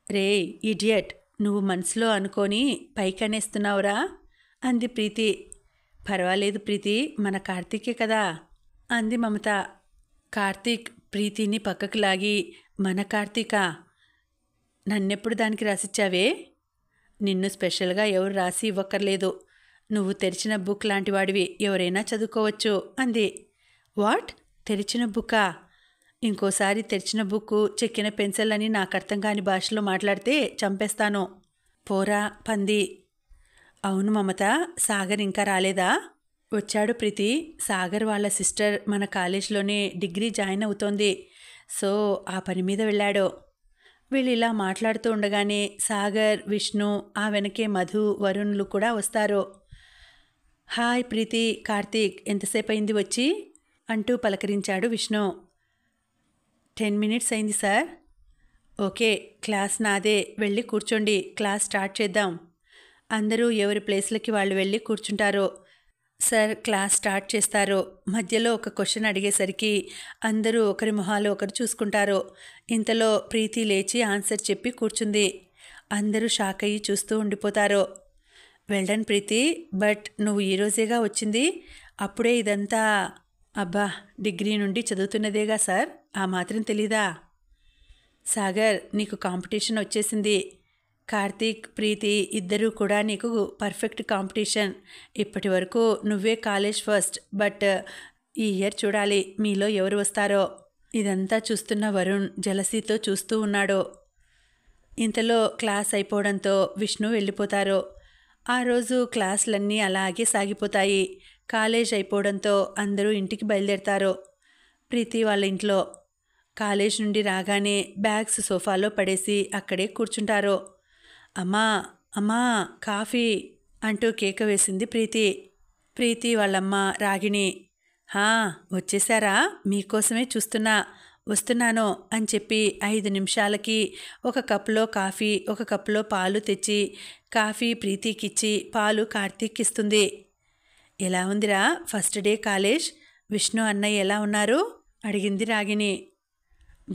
A: రే ఇడియట్, నువ్వు మనసులో అనుకొని పైకనేస్తున్నావురా అంది ప్రీతి. పర్వాలేదు ప్రీతి, మన కార్తీకే కదా అంది మమత. కార్తీక్ ప్రీతిని పక్కకు లాగి, మన కార్తీకా? నన్నెప్పుడు దానికి రాసిచ్చావే? నిన్ను స్పెషల్గా ఎవరు రాసి ఇవ్వక్కర్లేదు. నువ్వు తెరిచిన బుక్ లాంటి వాడివి, ఎవరైనా చదువుకోవచ్చు అంది. వాట్, తెరిచిన బుక్కా? ఇంకోసారి తెరిచిన బుక్కు చెక్కిన పెన్సిల్ అని నాకు అర్థం కాని భాషలో మాట్లాడితే చంపేస్తాను. పోరా పంది. అవును మమత, సాగర్ ఇంకా రాలేదా? వచ్చాడు ప్రీతి. సాగర్ వాళ్ళ సిస్టర్ మన కాలేజ్లోనే డిగ్రీ జాయిన్ అవుతోంది. సో ఆ పని మీద వెళ్ళాడు. వీళ్ళు ఇలా మాట్లాడుతూ ఉండగానే సాగర్, విష్ణు, ఆ వెనకే మధు, వరుణ్లు కూడా వస్తారు. హాయ్ ప్రీతి, కార్తీక్ ఎంతసేపు అయింది వచ్చి అంటూ పలకరించాడు విష్ణు. 10 మినిట్స్ అయింది సార్. ఓకే, క్లాస్ నాదే, వెళ్ళి కూర్చోండి, క్లాస్ స్టార్ట్ చేద్దాం. అందరూ ఎవరి ప్లేస్లకి వాళ్ళు వెళ్ళి కూర్చుంటారు. సార్ క్లాస్ స్టార్ట్ చేస్తారు. మధ్యలో ఒక క్వశ్చన్ అడిగేసరికి అందరూ ఒకరి మొహాలు ఒకరు చూసుకుంటారు. ఇంతలో ప్రీతి లేచి ఆన్సర్ చెప్పి కూర్చుంది. అందరూ షాక్ అయ్యి చూస్తూ ఉండిపోతారు. వెల్డన్ ప్రీతి, బట్ నువ్వు ఈరోజేగా వచ్చింది, అప్పుడే ఇదంతా? అబ్బా, డిగ్రీ నుండి చదువుతున్నదేగా సార్, ఆ మాత్రం తెలీదా? సాగర్, నీకు కాంపిటీషన్ వచ్చేసింది. కార్తీక్, ప్రీతి ఇద్దరూ కూడా నీకు పర్ఫెక్ట్ కాంపిటీషన్. ఇప్పటి వరకు నువ్వే కాలేజ్ ఫస్ట్, బట్ ఈ ఇయర్ చూడాలి మీలో ఎవరు వస్తారో. ఇదంతా చూస్తున్న వరుణ్ జలసీతో చూస్తూ ఉన్నాడు. ఇంతలో క్లాస్ అయిపోవడంతో విష్ణు వెళ్ళిపోతారు. ఆ రోజు క్లాసులన్నీ అలాగే సాగిపోతాయి. కాలేజ్ అయిపోవడంతో అందరూ ఇంటికి బయలుదేరతారు. ప్రీతి వాళ్ళ ఇంట్లో కాలేజ్ నుండి రాగానే బ్యాగ్స్ సోఫాలో పడేసి అక్కడే కూర్చుంటారు. అమ్మా అమ్మా, కాఫీ అంటూ కేక వేసింది ప్రీతి. ప్రీతి వాళ్ళమ్మ రాగిణి, వచ్చేసారా, మీకోసమే చూస్తున్నా, వస్తున్నాను అని చెప్పి 5 నిమిషాలకి ఒక కప్పులో కాఫీ, ఒక కప్పులో పాలు తెచ్చి కాఫీ ప్రీతికిచ్చి పాలు కార్తీక్ ఇస్తుంది. ఎలా ఉందిరా ఫస్ట్ డే కాలేజ్? విష్ణు అన్నయ్య ఎలా ఉన్నారు అడిగింది రాగిణి.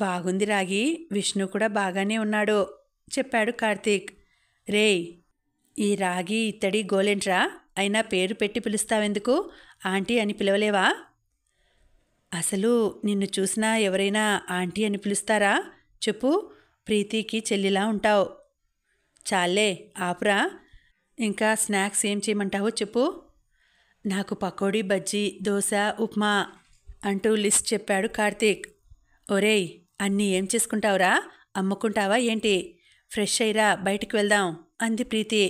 A: బాగుంది రాగి, విష్ణు కూడా బాగానే ఉన్నాడు చెప్పాడు కార్తీక్. రేయ్, ఈ రాగి ఇత్తడి గోలెంట్రా, అయినా పేరు పెట్టి పిలుస్తావెందుకు? ఆంటీ అని పిలవలేవా? అసలు నిన్ను చూసినా ఎవరైనా ఆంటీ అని పిలుస్తారా చెప్పు? ప్రీతికి చెల్లిలా ఉంటావు. చాలే ఆపురా, ఇంకా స్నాక్స్ ఏం చేయమంటావో చెప్పు. నాకు పకోడీ, బజ్జీ, దోశ, ఉప్మా అంటూ లిస్ట్ చెప్పాడు కార్తీక్. ఒరేయ్, అన్నీ ఏం చేసుకుంటావురా, అమ్ముకుంటావా ఏంటి? ఫ్రెష్ అయ్యిరా, బయటికి వెళ్దాం అంది ప్రీతి.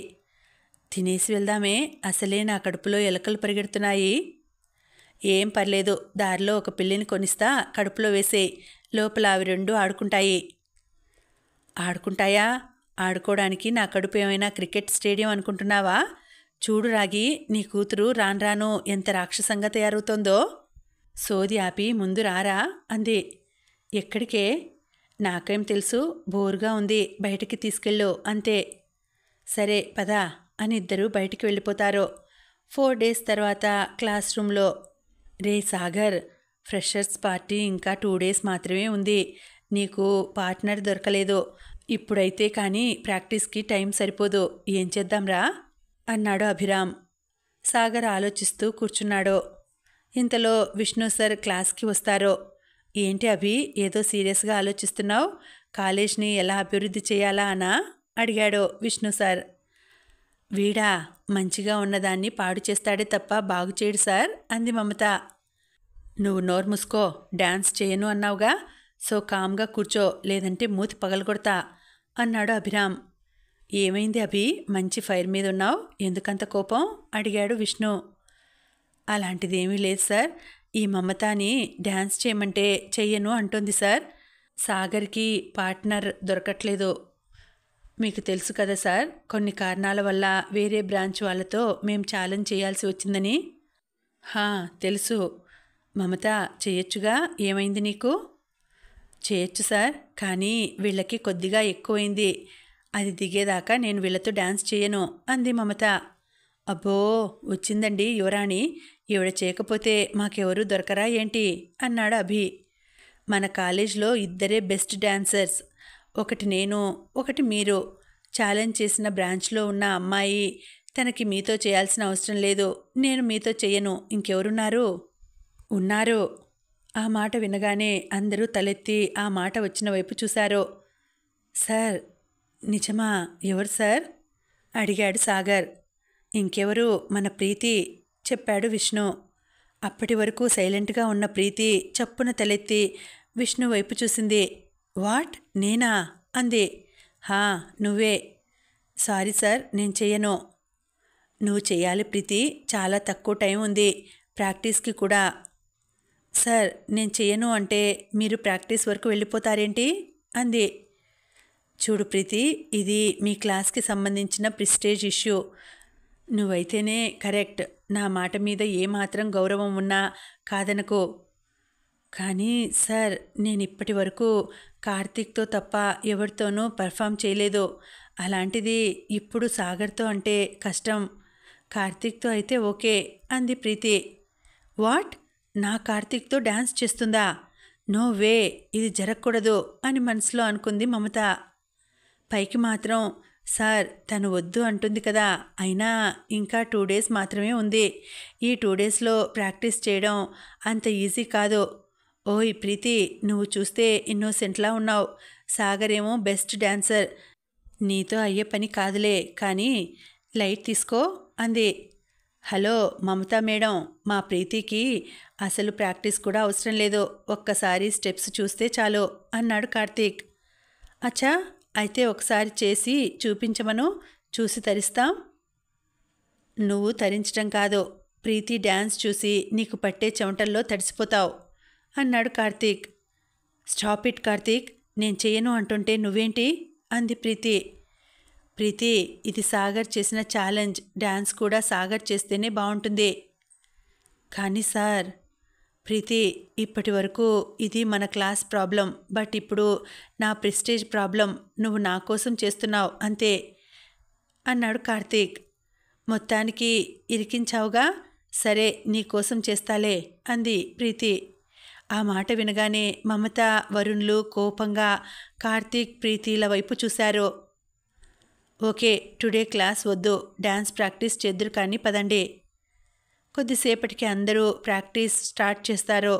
A: తినేసి వెళ్దామే, అసలే నా కడుపులో ఎలకలు పరిగెడుతున్నాయి. ఏం పర్లేదు, దారిలో ఒక పిల్లిని కొనిస్తా, కడుపులో వేసేయి, లోపల అవి 2 ఆడుకుంటాయి. ఆడుకుంటాయా? ఆడుకోవడానికి నా కడుపు ఏమైనా క్రికెట్ స్టేడియం అనుకుంటున్నావా? చూడు రాగి, నీ కూతురు రాను ఎంత రాక్షసంగా తయారవుతోందో. సోది ఆపి ముందు రారా అంది. ఎక్కడికే? నాకేం తెలుసు, బోరుగా ఉంది, బయటికి తీసుకెళ్ళు అంతే. సరే పదా అని ఇద్దరూ బయటికి వెళ్ళిపోతారు. 4 డేస్ తర్వాత క్లాస్ రూమ్లో, రే సాగర్, ఫ్రెషర్స్ పార్టీ ఇంకా 2 డేస్ మాత్రమే ఉంది, నీకు పార్ట్నర్ దొరకలేదు, ఇప్పుడైతే కానీ ప్రాక్టీస్కి టైం సరిపోదు, ఏం చేద్దాంరా అన్నాడు అభిరామ్. సాగర్ ఆలోచిస్తూ కూర్చున్నాడు. ఇంతలో విష్ణు సార్ క్లాస్కి వస్తారు. ఏంటి అభి, ఏదో సీరియస్గా ఆలోచిస్తున్నావు, కాలేజ్ని ఎలా అభివృద్ధి చేయాలా అనా అడిగాడు విష్ణు సార్. వీడా మంచిగా ఉన్నదాన్ని పాడు చేస్తాడే తప్ప బాగు చేయడు సార్ అంది మమత. నువ్వు నోరు మూసుకో, డ్యాన్స్ చేయను అన్నావుగా, సో కామ్గా కూర్చో, లేదంటే మూతి పగలగొడతా అన్నాడు అభిరామ్. ఏమైంది అభి, మంచి ఫైర్ మీద ఉన్నావు, ఎందుకంత కోపం అడిగాడు విష్ణు. అలాంటిదేమీ లేదు సార్, ఈ మమతాని డ్యాన్స్ చేయమంటే చెయ్యను అంటుంది సార్. సాగర్కి పార్ట్నర్ దొరకట్లేదు, మీకు తెలుసు కదా సార్, కొన్ని కారణాల వల్ల వేరే బ్రాంచ్ వాళ్ళతో మేము ఛాలెంజ్ చేయాల్సి వచ్చిందని. తెలుసు. మమత చెయ్యొచ్చుగా, ఏమైంది నీకు? చేయొచ్చు సార్, కానీ వీళ్ళకి కొద్దిగా ఎక్కువైంది, అది దిగేదాకా నేను వీళ్ళతో డ్యాన్స్ చేయను అంది మమత. అబ్బో, వచ్చిందండి యువరాణి, ఈవిడ చేయకపోతే మాకెవరూ దొరకరా ఏంటి అన్నాడు అభి. మన కాలేజ్లో ఇద్దరే బెస్ట్ డాన్సర్స్, ఒకటి నేను, ఒకటి మీరు. ఛాలెంజ్ చేసిన బ్రాంచ్లో ఉన్న అమ్మాయి తనకి మీతో చేయాల్సిన అవసరం లేదు, నేను మీతో చెయ్యను, ఇంకెవరున్నారు? ఉన్నారు. ఆ మాట వినగానే అందరూ తలెత్తి ఆ మాట వచ్చిన వైపు చూశారు. సార్, నిజమా? ఎవరు సార్ అడిగాడు సాగర్. ఇంకెవరు, మన ప్రీతి చెప్పాడు విష్ణు. అప్పటి వరకు సైలెంట్గా ఉన్న ప్రీతి చప్పున తలెత్తి విష్ణు వైపు చూసింది. వాట్, నేనా అంది. నువ్వే. సారీ సార్, నేను చెయ్యను. నువ్వు చెయ్యాలి ప్రీతి, చాలా తక్కువ టైం ఉంది, ప్రాక్టీస్కి కూడా. సార్, నేను చెయ్యను అంటే మీరు ప్రాక్టీస్ వరకు వెళ్ళిపోతారేంటి అంది. చూడు ప్రీతి, ఇది మీ క్లాస్కి సంబంధించిన ప్రిస్టేజ్ ఇష్యూ, నువ్వైతేనే కరెక్ట్. నా మాట మీద ఏమాత్రం గౌరవం ఉన్నా కాదనుకో. కానీ సార్, నేనిప్పటి వరకు కార్తీక్తో తప్ప ఎవరితోనూ పర్ఫామ్ చేయలేదు. అలాంటిది ఇప్పుడు సాగర్తో అంటే కష్టం. కార్తీక్తో అయితే ఓకే అంది ప్రీతి. వాట్? నా కార్తీక్తో డ్యాన్స్ చేస్తుందా? నో వే, ఇది జరగకూడదు అని మనసులో అనుకుంది మమత. పైకి మాత్రం సార్ తను వద్దు అంటుంది కదా, అయినా ఇంకా 2 డేస్ మాత్రమే ఉంది. ఈ 2 డేస్లో ప్రాక్టీస్ చేయడం అంత ఈజీ కాదు. ఓయ్ ప్రీతి, నువ్వు చూస్తే ఇన్నోసెంట్లా ఉన్నావు. సాగర్ ఏమో బెస్ట్ డాన్సర్. నీతో అయ్యే పని కాదులే, కానీ లైట్ తీసుకో అంది. హలో మమతా మేడం, మా ప్రీతికి అసలు ప్రాక్టీస్ కూడా అవసరం లేదు. ఒక్కసారి స్టెప్స్ చూస్తే చాలు అన్నాడు కార్తీక్. అచ్చా, అయితే ఒకసారి చేసి చూపించమను, చూసి తరిస్తాం. నువ్వు తరించడం కాదు, ప్రీతి డ్యాన్స్ చూసి నీకు పట్టే చెమటల్లో తడిసిపోతావు అన్నాడు కార్తీక్. స్టాప్ ఇట్ కార్తీక్, నేను చేయను అంటుంటే నువ్వేంటి అంది ప్రీతి. ప్రీతి, ఇది సాగర్ చేసిన ఛాలెంజ్. డ్యాన్స్ కూడా సాగర్ చేస్తేనే బాగుంటుంది. కానీ సార్. ప్రీతి, ఇప్పటి వరకు ఇది మన క్లాస్ ప్రాబ్లం, బట్ ఇప్పుడు నా ప్రెస్టేజ్ ప్రాబ్లం. నువ్వు నా కోసం చేస్తున్నావు అంతే అన్నాడు కార్తీక్. మొత్తానికి ఇరికించావుగా, సరే నీ కోసం చేస్తాలే అంది ప్రీతి. ఆ మాట వినగానే మమత, వరుణ్లు కోపంగా కార్తీక్, ప్రీతిల వైపు చూశారు. ఓకే, టుడే క్లాస్ వద్దు, డ్యాన్స్ ప్రాక్టీస్ చేద్దురు కానీ పదండి. కొద్దిసేపటికి అందరూ ప్రాక్టీస్ స్టార్ట్ చేస్తారు.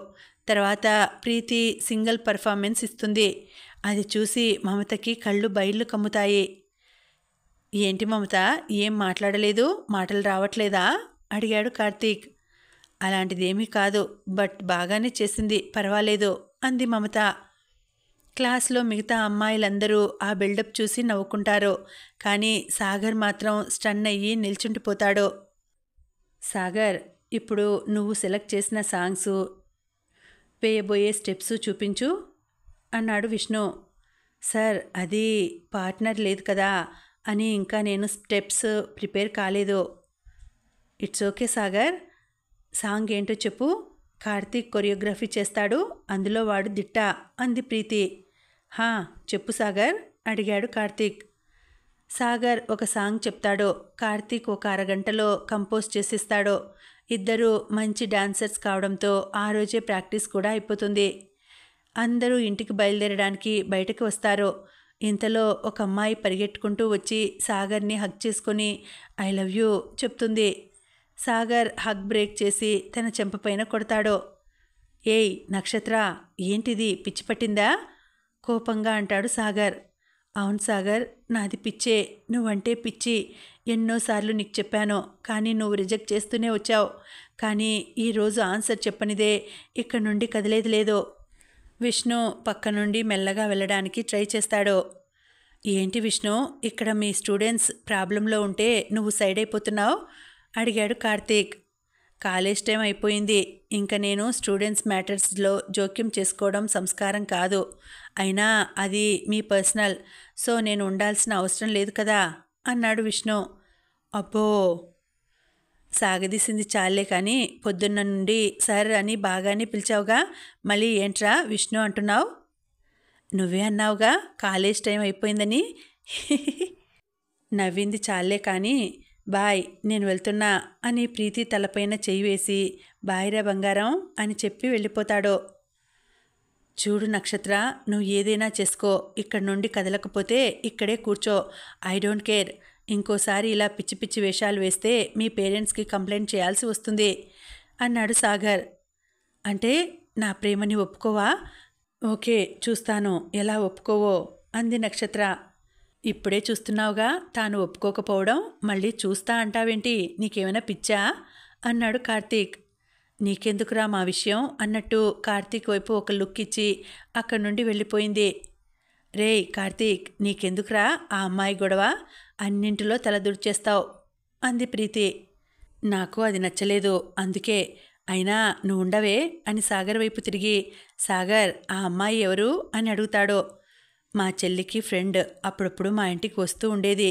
A: తర్వాత ప్రీతి సింగిల్ పర్ఫార్మెన్స్ ఇస్తుంది. అది చూసి మమతకి కళ్ళు బయళ్ళు కమ్ముతాయి. ఏంటి మమత, ఏం మాట్లాడలేదు? మాటలు రావట్లేదా అడిగాడు కార్తీక్. అలాంటిదేమీ కాదు, బట్ బాగానే చేసింది, పర్వాలేదు అంది మమత. క్లాస్లో మిగతా అమ్మాయిలందరూ ఆ బిల్డప్ చూసి నవ్వుకుంటారు. కానీ సాగర్ మాత్రం స్టన్ అయ్యి నిల్చుండిపోతాడు. సాగర్, ఇప్పుడు నువ్వు సెలెక్ట్ చేసిన సాంగ్సు, వేయబోయే స్టెప్స్ చూపించు అన్నాడు విష్ణు. సార్, అది పార్ట్నర్ లేదు కదా అని ఇంకా నేను స్టెప్స్ ప్రిపేర్ కాలేదు. ఇట్స్ ఓకే సాగర్, సాంగ్ ఏంటో చెప్పు. కార్తీక్ కొరియోగ్రఫీ చేస్తాడు, అందులో వాడు దిట్ట అంది ప్రీతి. హా, చెప్పు సాగర్ అడిగాడు కార్తీక్. సాగర్ ఒక సాంగ్ చెప్తాడు, కార్తీక్ ఒక అరగంటలో కంపోజ్ చేసిస్తాడు. ఇద్దరు మంచి డాన్సర్స్ కావడంతో ఆ రోజే ప్రాక్టీస్ కూడా అయిపోతుంది. అందరూ ఇంటికి బయలుదేరడానికి బయటకు వస్తారు. ఇంతలో ఒక అమ్మాయి పరిగెట్టుకుంటూ వచ్చి సాగర్ని హగ్ చేసుకొని ఐ లవ్ యూ చెప్తుంది. సాగర్ హగ్ బ్రేక్ చేసి తన చెంపపైన కొడతాడు. ఏయ్ నక్షత్ర, ఏంటిది, పిచ్చి పట్టిందా కోపంగా అంటాడు సాగర్. అవును సాగర్, నాది పిచ్చే, నువ్వంటే పిచ్చి. ఎన్నోసార్లు నీకు చెప్పాను, కానీ నువ్వు రిజెక్ట్ చేస్తూనే వచ్చావు. కానీ ఈరోజు ఆన్సర్ చెప్పనిదే ఇక్కడ నుండి కదిలేది లేదు. విష్ణు పక్క నుండి మెల్లగా వెళ్ళడానికి ట్రై చేస్తాడు. ఏంటి విష్ణు, ఇక్కడ మీ స్టూడెంట్స్ ప్రాబ్లంలో ఉంటే నువ్వు సైడ్ అయిపోతున్నావు అడిగాడు కార్తీక్. కాలేజ్ టైం అయిపోయింది, ఇంకా నేను స్టూడెంట్స్ మ్యాటర్స్లో జోక్యం చేసుకోవడం సంస్కారం కాదు. అయినా అది మీ పర్సనల్, సో నేను ఉండాల్సిన అవసరం లేదు కదా అన్నాడు విష్ణు. అబ్బో, సాగదీసింది చాలే, కానీ పొద్దున్న నుండి సార్ అని బాగానే పిలిచావుగా, మళ్ళీ ఏంట్రా విష్ణు అంటున్నావు? నువ్వే అన్నావుగా కాలేజ్ టైం అయిపోయిందని. నవ్వింది చాలే కానీ బాయ్, నేను వెళ్తున్నా అని ప్రీతి తలపైన చెయ్యి వేసి బాయ్రా బంగారం అని చెప్పి వెళ్ళిపోతాడు. చూడు నక్షత్ర, నువ్వు ఏదైనా చేసుకో, ఇక్కడ నుండి కదలకపోతే ఇక్కడే కూర్చో, ఐ డోంట్ కేర్. ఇంకోసారి ఇలా పిచ్చి పిచ్చి వేషాలు వేస్తే మీ పేరెంట్స్కి కంప్లైంట్ చేయాల్సి వస్తుంది అన్నాడు సాగర్. అంటే నా ప్రేమని ఒప్పుకోవా? ఓకే, చూస్తాను ఎలా ఒప్పుకోవో అంది నక్షత్ర. ఇప్పుడే చూస్తున్నావుగా తాను ఒప్పుకోకపోవడం, మళ్ళీ చూస్తా అంటావేంటి, నీకేమైనా పిచ్చా అన్నాడు కార్తీక్. నీకెందుకురా మా విషయం అన్నట్టు కార్తీక్ వైపు ఒక లుక్ ఇచ్చి అక్కడి నుండి వెళ్ళిపోయింది. రేయ్ కార్తీక్, నీకెందుకురా ఆ అమ్మాయి గొడవ, అన్నింటిలో తలదూర్చేస్తావు అంది ప్రీతి. నాకు అది నచ్చలేదు, అందుకే. అయినా నువ్వు ఉండవే అని సాగర్ వైపు తిరిగి, సాగర్, ఆ అమ్మాయి ఎవరు అని అడుగుతాడు. మా చెల్లికి ఫ్రెండ్, అప్పుడప్పుడు మా ఇంటికి వస్తూ ఉండేది.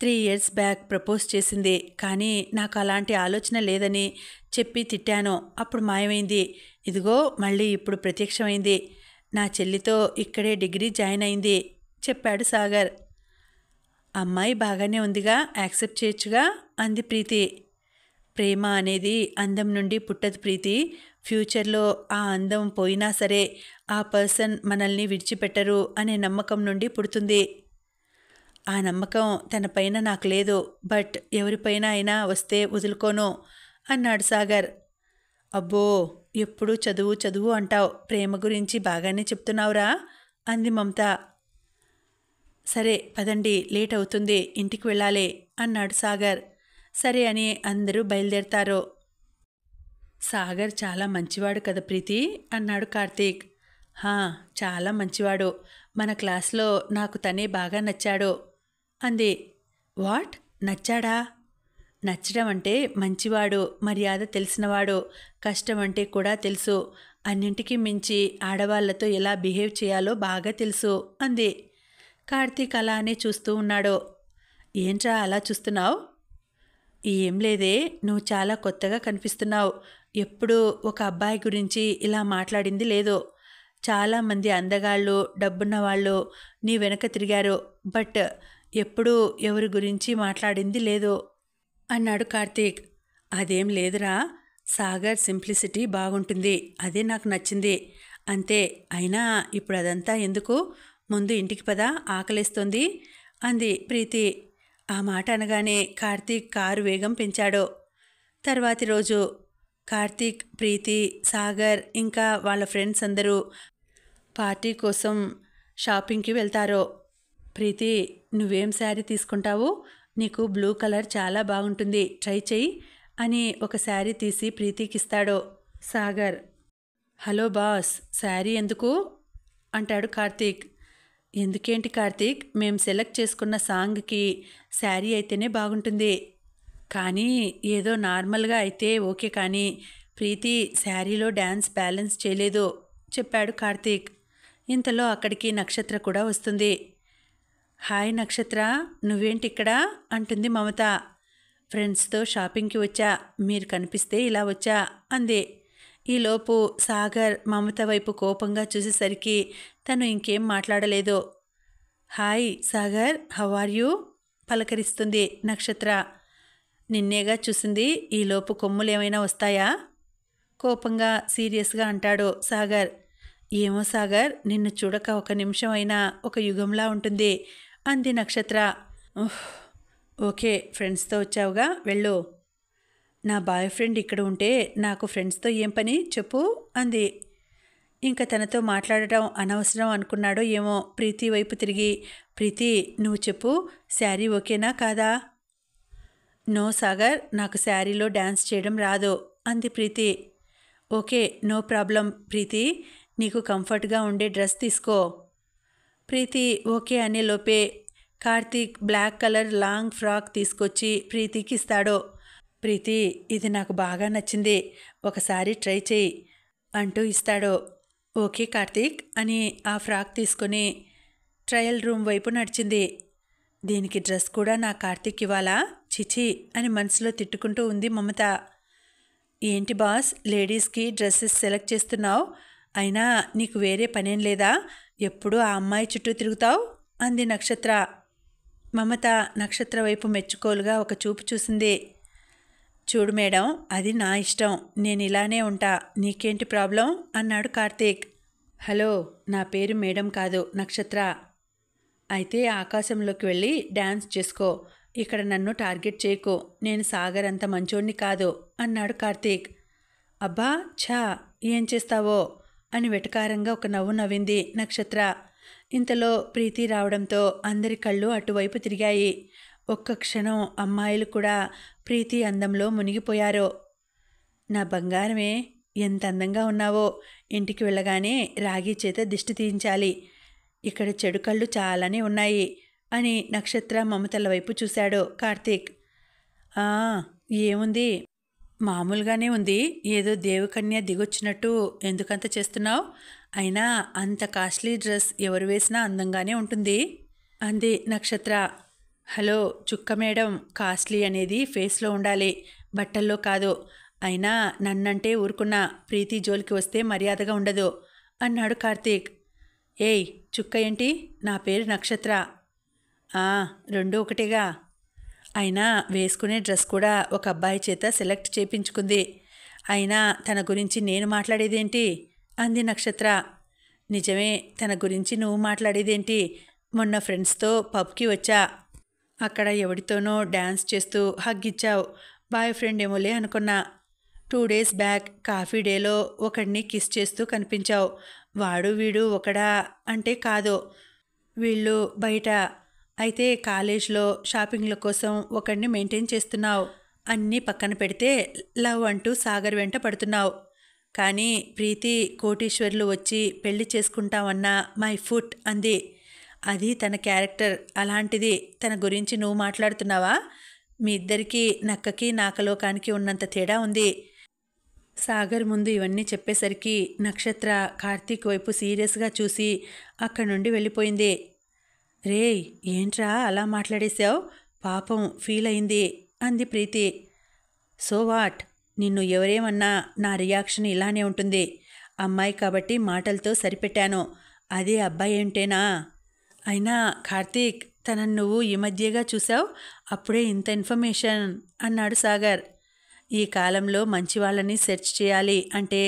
A: 3 ఇయర్స్ బ్యాక్ ప్రపోజ్ చేసింది. కానీ నాకు అలాంటి ఆలోచన లేదని చెప్పి తిట్టాను. అప్పుడు మాయమైంది. ఇదిగో మళ్ళీ ఇప్పుడు ప్రత్యక్షమైంది. నా చెల్లితో ఇక్కడే డిగ్రీ జాయిన్ అయింది చెప్పాడు సాగర్. అమ్మాయి బాగానే ఉందిగా, యాక్సెప్ట్ చేయొచ్చుగా అంది ప్రీతి. ప్రేమ అనేది అందం నుండి పుట్టదు ప్రీతి. ఫ్యూచర్లో ఆ అందం పోయినా సరే ఆ పర్సన్ మనల్ని విడిచిపెట్టరు అనే నమ్మకం నుండి పుడుతుంది. ఆ నమ్మకం తనపైన నాకు లేదు. బట్ ఎవరిపైన అయినా వస్తే వదులుకోను అన్నాడు సాగర్. అబ్బో, ఎప్పుడూ చదువు చదువు అంటావు, ప్రేమ గురించి బాగానే చెప్తున్నావురా అంది మమత. సరే పదండి, లేట్ అవుతుంది, ఇంటికి వెళ్ళాలి అన్నాడు సాగర్. సరే అని అందరూ బయలుదేరతారు. సాగర్ చాలా మంచివాడు కదా ప్రీతి అన్నాడు కార్తీక్. హా, చాలా మంచివాడు. మన క్లాస్లో నాకు తనే బాగా నచ్చాడు అంది. వాట్, నచ్చాడా? నచ్చడం అంటే మంచివాడు, మర్యాద తెలిసినవాడు, కష్టం అంటే కూడా తెలుసు, అన్నింటికీ మించి ఆడవాళ్లతో ఎలా బిహేవ్ చేయాలో బాగా తెలుసు అంది. కార్తీక్ అలానే చూస్తూ ఉన్నాడు. ఏంట్రా అలా చూస్తున్నావు? ఏం లేదే, నువ్వు చాలా కొత్తగా కనిపిస్తున్నావు. ఎప్పుడూ ఒక అబ్బాయి గురించి ఇలా మాట్లాడింది లేదు. చాలామంది అందగాళ్ళు, డబ్బున్న వాళ్ళు నీ వెనక తిరిగారు. బట్ ఎప్పుడూ ఎవరి గురించి మాట్లాడింది లేదు అన్నాడు కార్తీక్. అదేం లేదురా, సాగర్ సింప్లిసిటీ బాగుంటుంది, అదే నాకు నచ్చింది అంతే. అయినా ఇప్పుడు అదంతా ఎందుకు, ముందు ఇంటికి పద, ఆకలేస్తోంది అంది ప్రీతి. ఆ మాట అనగానే కార్తీక్ కారు వేగం పెంచాడు. తర్వాతి రోజు కార్తీక్, ప్రీతి, సాగర్ ఇంకా వాళ్ళ ఫ్రెండ్స్ అందరూ పార్టీ కోసం షాపింగ్కి వెళ్తారు. ప్రీతి, నువ్వేం శారీ తీసుకుంటావు? నీకు బ్లూ కలర్ చాలా బాగుంటుంది, ట్రై చెయ్యి అని ఒక శారీ తీసి ప్రీతికి ఇస్తాడు సాగర్. హలో బాస్, శారీ ఎందుకు అంటాడు కార్తీక్. ఎందుకేంటి కార్తీక్, మేం సెలెక్ట్ చేసుకున్న సాంగ్కి శారీ అయితేనే బాగుంటుంది. కానీ ఏదో నార్మల్గా అయితే ఓకే, కానీ ప్రీతి శారీలో డ్యాన్స్ బ్యాలెన్స్ చేయలేదు చెప్పాడు కార్తీక్. ఇంతలో అక్కడికి నక్షత్ర కూడా వస్తుంది. హాయ్ నక్షత్ర, నువ్వేంటి ఇక్కడ అంటుంది మమత. ఫ్రెండ్స్తో షాపింగ్కి వచ్చా, మీరు కనిపిస్తే ఇలా వచ్చా అంది. ఈలోపు సాగర్ మమత వైపు కోపంగా చూసేసరికి తను ఇంకేం మాట్లాడలేదు. Hi Sagar, how are you పలకరిస్తుంది నక్షత్ర. నిన్నేగా చూసింది, ఈలోపు కొమ్ములు ఏమైనా వస్తాయా కోపంగా సీరియస్గా అంటాడు సాగర్. ఏమో సాగర్, నిన్ను చూడక ఒక నిమిషం అయినా ఒక యుగంలా ఉంటుంది అంది నక్షత్ర. ఓకే, ఫ్రెండ్స్తో వచ్చావుగా, వెళ్ళు. నా బాయ్ ఫ్రెండ్ ఇక్కడ ఉంటే నాకు ఫ్రెండ్స్తో ఏం పని చెప్పు అంది. ఇంకా తనతో మాట్లాడటం అనవసరం అనుకున్నాడో ఏమో ప్రీతి వైపు తిరిగి, ప్రీతి నువ్వు చెప్పు, శారీ ఓకేనా కాదా? నో సాగర్, నాకు శారీలో డ్యాన్స్ చేయడం రాదు అంది Preeti. Okay, no problem Preeti, నీకు కంఫర్ట్గా ఉండే డ్రెస్ తీసుకో. ప్రీతి ఓకే అనే లోపే Karthik black colour long frock తీసుకొచ్చి ప్రీతికి ఇస్తాడు. ప్రీతి, ఇది నాకు బాగా నచ్చింది, ఒకసారి ట్రై చేయి అంటూ ఇస్తాడు. ఓకే కార్తీక్ అని ఆ ఫ్రాక్ తీసుకొని ట్రయల్ రూమ్ వైపు నడిచింది. దీనికి డ్రెస్ కూడా నా కార్తీక్ ఇవ్వాలా, చిచి అని మనసులో తిట్టుకుంటూ ఉంది మమత. ఏంటి బాస్, లేడీస్కి డ్రెస్సెస్ సెలెక్ట్ చేస్తున్నావు, అయినా నీకు వేరే పనేం లేదా, ఎప్పుడూ ఆ అమ్మాయి చుట్టూ తిరుగుతావు అంది నక్షత్ర. మమత నక్షత్ర వైపు మెచ్చుకోలుగా ఒక చూపు చూసింది. చూడు మేడం, అది నా ఇష్టం, నేను ఇలానే ఉంటా, నీకేంటి ప్రాబ్లం అన్నాడు కార్తీక్. హలో, నా పేరు మేడం కాదు, నక్షత్ర. అయితే ఆకాశంలోకి వెళ్ళి డ్యాన్స్ చేసుకో, ఇక్కడ నన్ను టార్గెట్ చేయకు, నేను సాగర్ అంత మంచోడిని కాదు అన్నాడు కార్తీక్. అబ్బా ఛా, ఏం చేస్తావో అని వెటకారంగా ఒక నవ్వు నవ్వింది నక్షత్ర. ఇంతలో ప్రీతి రావడంతో అందరి కళ్ళు అటువైపు తిరిగాయి. ఒక్క క్షణం అమ్మాయిలు కూడా ప్రీతి అందంలో మునిగిపోయారు. నా బంగారమే, ఎంత అందంగా ఉన్నావో, ఇంటికి వెళ్ళగానే రాగి చేత దిష్టి తీయించాలి, ఇక్కడ చెడు కళ్ళు చాలానే ఉన్నాయి అని నక్షత్ర మమతల వైపు చూశాడు కార్తీక్. ఏముంది, మామూలుగానే ఉంది, ఏదో దేవకన్య దిగొచ్చినట్టు ఎందుకంత చేస్తున్నావు, అయినా అంత కాస్ట్లీ డ్రెస్ ఎవరు వేసినా అందంగానే ఉంటుంది అంది నక్షత్ర. హలో చుక్క మేడం, కాస్ట్లీ అనేది ఫేస్లో ఉండాలి, బట్టల్లో కాదు. అయినా నన్నంటే ఊరుకున్నా, ప్రీతి జోలికి వస్తే మర్యాదగా ఉండదు అన్నాడు కార్తీక్. ఏయ్ చుక్క ఏంటి? నా పేరు నక్షత్ర. ఆ, రెండూ ఒకటిగా. అయినా వేసుకునే డ్రెస్ కూడా ఒక అబ్బాయి చేత సెలెక్ట్ చేయించుకుంది. అయినా తన గురించి నేను మాట్లాడేదేంటి అంది నక్షత్ర. నిజమే, తన గురించి నువ్వు మాట్లాడేదేంటి? మొన్న ఫ్రెండ్స్తో పబ్కి వచ్చా. అక్కడ ఎవడితోనో డ్యాన్స్ చేస్తూ హగ్ ఇచ్చావు. బాయ్ ఫ్రెండ్ ఏమోలే అనుకున్నా. 2 డేస్ బ్యాక్ కాఫీ డేలో ఒకడిని కిస్ చేస్తూ కనిపించావు. వాడు వీడు ఒకడా అంటే కాదు, వీళ్ళు బయట. అయితే కాలేజ్లో షాపింగ్ల కోసం ఒకడిని మెయింటైన్ చేస్తున్నావు. అన్నీ పక్కన పెడితే లవ్ అంటూ సాగర్ వెంట పడుతున్నావు. కానీ ప్రీతి కోటీశ్వర్లు వచ్చి పెళ్లి చేసుకుంటామన్నా మై ఫుట్ అంది. అది తన క్యారెక్టర్, అలాంటిది. తన గురించి నువ్వు మాట్లాడుతున్నావా? మీ ఇద్దరికీ నక్కకి నాకలోకానికి ఉన్నంత తేడా ఉంది. సాగర్ ముందు ఇవన్నీ చెప్పేసరికి నక్షత్ర కార్తీక్ వైపు సీరియస్గా చూసి అక్కడి నుండి వెళ్ళిపోయింది. రేయ్, ఏంట్రా అలా మాట్లాడేశావు? పాపం ఫీల్ అయింది అంది ప్రీతి. సో వాట్, నిన్ను ఎవరేమన్నా నా రియాక్షన్ ఇలానే ఉంటుంది. అమ్మాయి కాబట్టి మాటలతో సరిపెట్టాను. అదే అబ్బాయి ఏంటేనా? అయినా కార్తీక్, తనను నువ్వు ఈ మధ్యగా చూసావు, అప్పుడే ఇంత ఇన్ఫర్మేషన్ అన్నాడు సాగర్. ఈ కాలంలో మంచి వాళ్ళని సెర్చ్ చేయాలి అంటే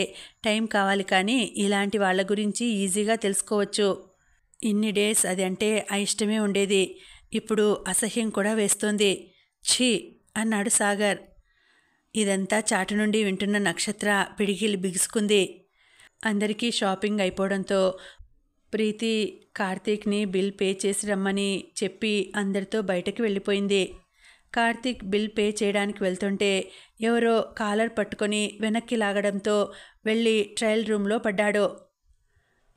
A: టైం కావాలి, కానీ ఇలాంటి వాళ్ళ గురించి ఈజీగా తెలుసుకోవచ్చు. ఇన్ని డేస్ అది అంటే అయిష్టమే ఉండేది, ఇప్పుడు అసహ్యం కూడా వేస్తోంది. ఛీ అన్నాడు సాగర్. ఇదంతా చాటు నుండి వింటున్న నక్షత్ర పిడికిలి బిగుసుకుంది. అందరికీ షాపింగ్ అయిపోవడంతో ప్రీతి కార్తీక్ని బిల్ పే చేసి రమ్మని చెప్పి అందరితో బయటకు వెళ్ళిపోయింది. కార్తీక్ బిల్ పే చేయడానికి వెళ్తుంటే ఎవరో కాలర్ పట్టుకొని వెనక్కి లాగడంతో వెళ్ళి ట్రయల్ రూమ్లో పడ్డాడు.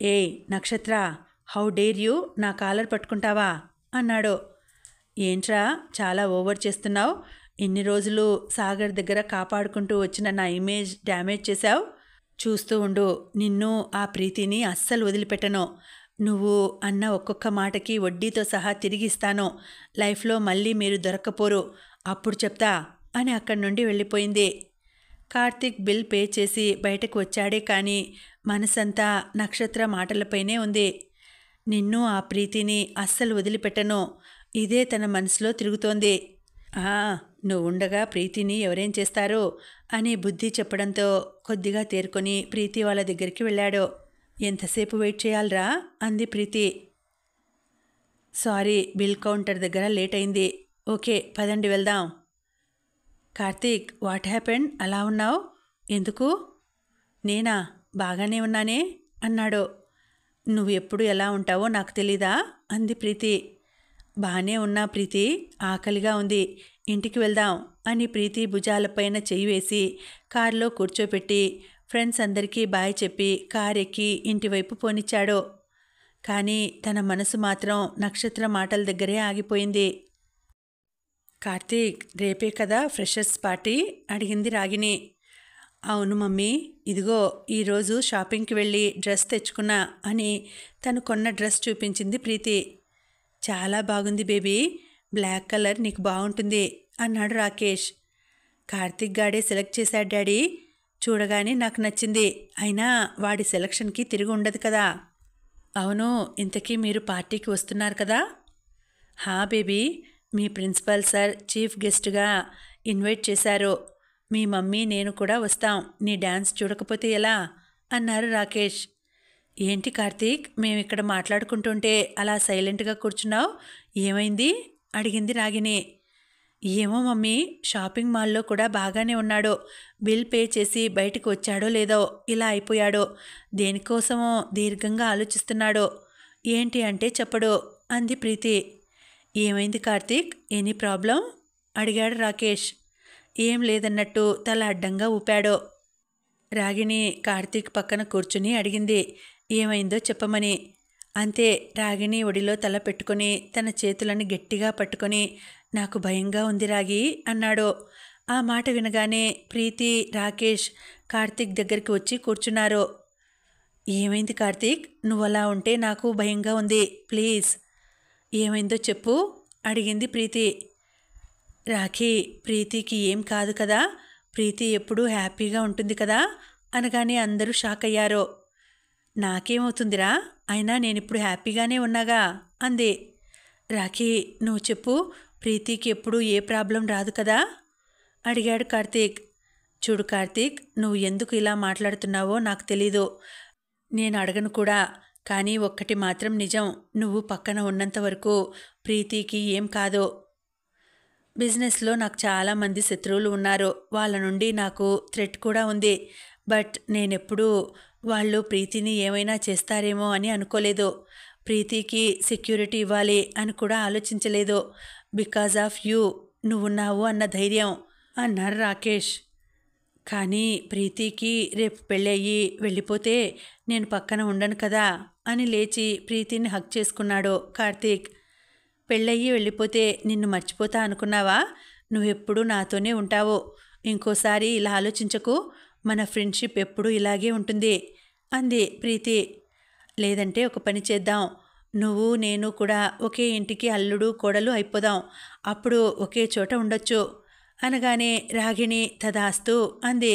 A: ఏయ్ నక్షత్ర, హౌ డేర్ యూ నా కాలర్ పట్టుకుంటావా అన్నాడు. ఏంట్రా చాలా ఓవర్ చేస్తున్నావు? ఇన్ని రోజులు సాగర్ దగ్గర కాపాడుకుంటూ వచ్చిన నా ఇమేజ్ డ్యామేజ్ చేశావు. చూస్తూ ఉండు, నిన్ను ఆ ప్రీతిని అస్సలు వదిలిపెట్టను. నువ్వు అన్న ఒక్కొక్క మాటకి వడ్డీతో సహా తిరిగిస్తాను. లైఫ్లో మళ్ళీ మీరు దొరక్కపోరు, అప్పుడు చెప్తా అని అక్కడి నుండి వెళ్ళిపోయింది. కార్తీక్ బిల్ పే చేసి బయటకు వచ్చాడే కానీ మనసంతా నక్షత్ర మాటలపైనే ఉంది. నిన్ను ఆ ప్రీతిని అస్సలు వదిలిపెట్టను, ఇదే తన మనసులో తిరుగుతోంది. నువ్వుండగా ప్రీతిని ఎవరేం చేస్తారు అని బుద్ధి చెప్పడంతో కొద్దిగా తేరుకొని ప్రీతి వాళ్ళ దగ్గరికి వెళ్ళాడు. ఎంతసేపు వెయిట్ చేయాలరా అంది ప్రీతి. సారీ, బిల్ కౌంటర్ దగ్గర లేట్ అయింది. ఓకే పదండి వెళ్దాం. కార్తీక్, వాట్ హ్యాపెండ్, అలా ఉన్నావు? ఎందుకు? నేనా, బాగానే ఉన్నానే అన్నాడు. నువ్వు ఎప్పుడు ఎలా ఉంటావో నాకు తెలీదా అంది ప్రీతి. బాగానే ఉన్నా ప్రీతి, ఆకలిగా ఉంది, ఇంటికి వెళ్దాం అని ప్రీతి భుజాలపైన చెయ్యి వేసి కారులో కూర్చోపెట్టి ఫ్రెండ్స్ అందరికీ బాయ్ చెప్పి కారు ఎక్కి ఇంటివైపు పోనిచ్చాడు. కానీ తన మనసు మాత్రం నక్షత్ర మాటల దగ్గరే ఆగిపోయింది. కార్తీక్, రేపే కదా ఫ్రెషర్స్ పార్టీ అడిగింది రాగిని. అవును మమ్మీ, ఇదిగో ఈరోజు షాపింగ్కి వెళ్ళి డ్రెస్ తెచ్చుకున్నా అని తను కొన్న డ్రెస్ చూపించింది ప్రీతి. చాలా బాగుంది బేబీ, బ్లాక్ కలర్ నీకు బాగుంటుంది అన్నాడు రాకేష్. కార్తీక్ గాడే సెలెక్ట్ చేశాడు డాడీ, చూడగానే నాకు నచ్చింది. అయినా వాడి సెలక్షన్కి తిరిగి ఉండదు కదా. అవును, ఇంతకీ మీరు పార్టీకి వస్తున్నారు కదా? హా బేబీ, మీ ప్రిన్సిపల్ సార్ చీఫ్ గెస్ట్గా ఇన్వైట్ చేశారు. మీ మమ్మీ నేను కూడా వస్తాం, నీ డ్యాన్స్ చూడకపోతే ఎలా అన్నారు రాకేష్. ఏంటి కార్తీక్, మేమిక్కడ మాట్లాడుకుంటుంటే అలా సైలెంట్గా కూర్చున్నావు, ఏమైంది అడిగింది రాగిని. ఏమో మమ్మీ, షాపింగ్ మాల్లో కూడా బాగానే ఉన్నాడు. బిల్ పే చేసి బయటకు వచ్చాడో లేదో ఇలా అయిపోయాడు. దేనికోసమో దీర్ఘంగా ఆలోచిస్తున్నాడు. ఏంటి అంటే చెప్పడు అంది ప్రీతి. ఏమైంది కార్తీక్, ఎనీ ప్రాబ్లం అడిగాడు రాకేష్. ఏం లేదన్నట్టు తల అడ్డంగా ఊపాడు. రాగిని కార్తీక్ పక్కన కూర్చుని అడిగింది ఏమైందో చెప్పమని. అంతే, రాగిని ఒడిలో తల పెట్టుకొని తన చేతులను గట్టిగా పట్టుకొని నాకు భయంగా ఉంది రాగి అన్నాడు. ఆ మాట వినగానే ప్రీతి, రాకేష్ కార్తీక్ దగ్గరికి వచ్చి కూర్చున్నారు. ఏమైంది కార్తీక్, నువ్వు అలా ఉంటే నాకు భయంగా ఉంది, ప్లీజ్ ఏమైందో చెప్పు అడిగింది ప్రీతి. రాఖీ, ప్రీతికి ఏం కాదు కదా, ప్రీతి ఎప్పుడూ హ్యాపీగా ఉంటుంది కదా అనగానే అందరూ షాక్ అయ్యారు. నాకేమవుతుందిరా, అయినా నేనిప్పుడు హ్యాపీగానే ఉన్నాగా అంది. రాఖీ, నువ్వు చెప్పు, ప్రీతికి ఎప్పుడూ ఏ ప్రాబ్లం రాదు కదా అడిగాడు కార్తీక్. చూడు కార్తీక్, నువ్వు ఎందుకు ఇలా మాట్లాడుతున్నావో నాకు తెలీదు, నేను అడగను కూడా. కానీ ఒక్కటి మాత్రం నిజం, నువ్వు పక్కన ఉన్నంత వరకు ప్రీతికి ఏం కాదు. బిజినెస్లో నాకు చాలామంది శత్రువులు ఉన్నారు, వాళ్ళ నుండి నాకు థ్రెట్ కూడా ఉంది. బట్ నేనెప్పుడూ వాళ్ళు ప్రీతిని ఏమైనా చేస్తారేమో అని అనుకోలేదు. ప్రీతికి సెక్యూరిటీ ఇవ్వాలి అని కూడా ఆలోచించలేదు. బికాజ్ ఆఫ్ యూ, నువ్వున్నావు అన్న ధైర్యం అన్నారు రాకేష్. కానీ ప్రీతికి రేపు పెళ్ళయ్యి వెళ్ళిపోతే నేను పక్కన ఉండను కదా అని లేచి ప్రీతిని హగ్ చేసుకున్నాడు కార్తీక్. పెళ్ళయ్యి వెళ్ళిపోతే నిన్ను మర్చిపోతా అనుకున్నావా? నువ్వెప్పుడూ నాతోనే ఉంటావు. ఇంకోసారి ఇలా ఆలోచించకు, మన ఫ్రెండ్షిప్ ఎప్పుడూ ఇలాగే ఉంటుంది అంది ప్రీతి. లేదంటే ఒక పని చేద్దాం, నువ్వు నేను కూడా ఒకే ఇంటికి అల్లుడు కోడలు అయిపోదాం, అప్పుడు ఒకే చోట ఉండొచ్చు అనగానే రాగిణి తదాస్తు అంది.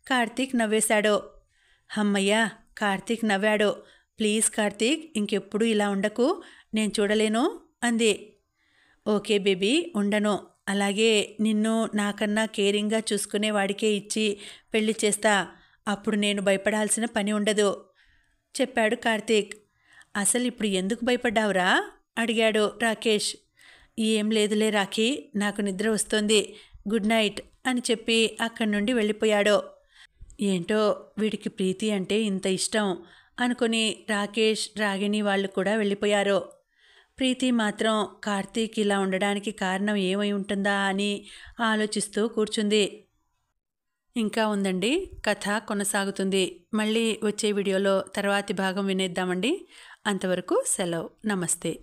A: కార్తీక్ నవ్వేశాడు. హమ్మయ్య, కార్తీక్ నవ్వాడు. ప్లీజ్ కార్తీక్, ఇంకెప్పుడు ఇలా ఉండకు, నేను చూడలేను అంది. ఓకే బేబీ, ఉండను. అలాగే నిన్ను నాకన్నా కేరింగ్గా చూసుకునే వాడికే ఇచ్చి పెళ్లి చేస్తా, అప్పుడు నేను భయపడాల్సిన పని ఉండదు చెప్పాడు కార్తీక్. అసలు ఇప్పుడు ఎందుకు భయపడ్డావురా అడిగాడు రాకేష్. ఏం లేదులే రాఖీ, నాకు నిద్ర వస్తుంది, గుడ్ నైట్ అని చెప్పి అక్కడి నుండి వెళ్ళిపోయాడు. ఏంటో వీడికి ప్రీతి అంటే ఇంత ఇష్టం అనుకుని రాకేష్ రాగిణి వాళ్ళు కూడా వెళ్ళిపోయారు. ప్రీతి మాత్రం కార్తీక్ ఇలా ఉండడానికి కారణం ఏమై ఉంటుందా అని ఆలోచిస్తూ కూర్చుంది. ఇంకా ఉందండి, కథ కొనసాగుతుంది. మళ్ళీ వచ్చే వీడియోలో తర్వాతి భాగం వినేద్దామండి. అంతవరకు సెలవు, నమస్తే.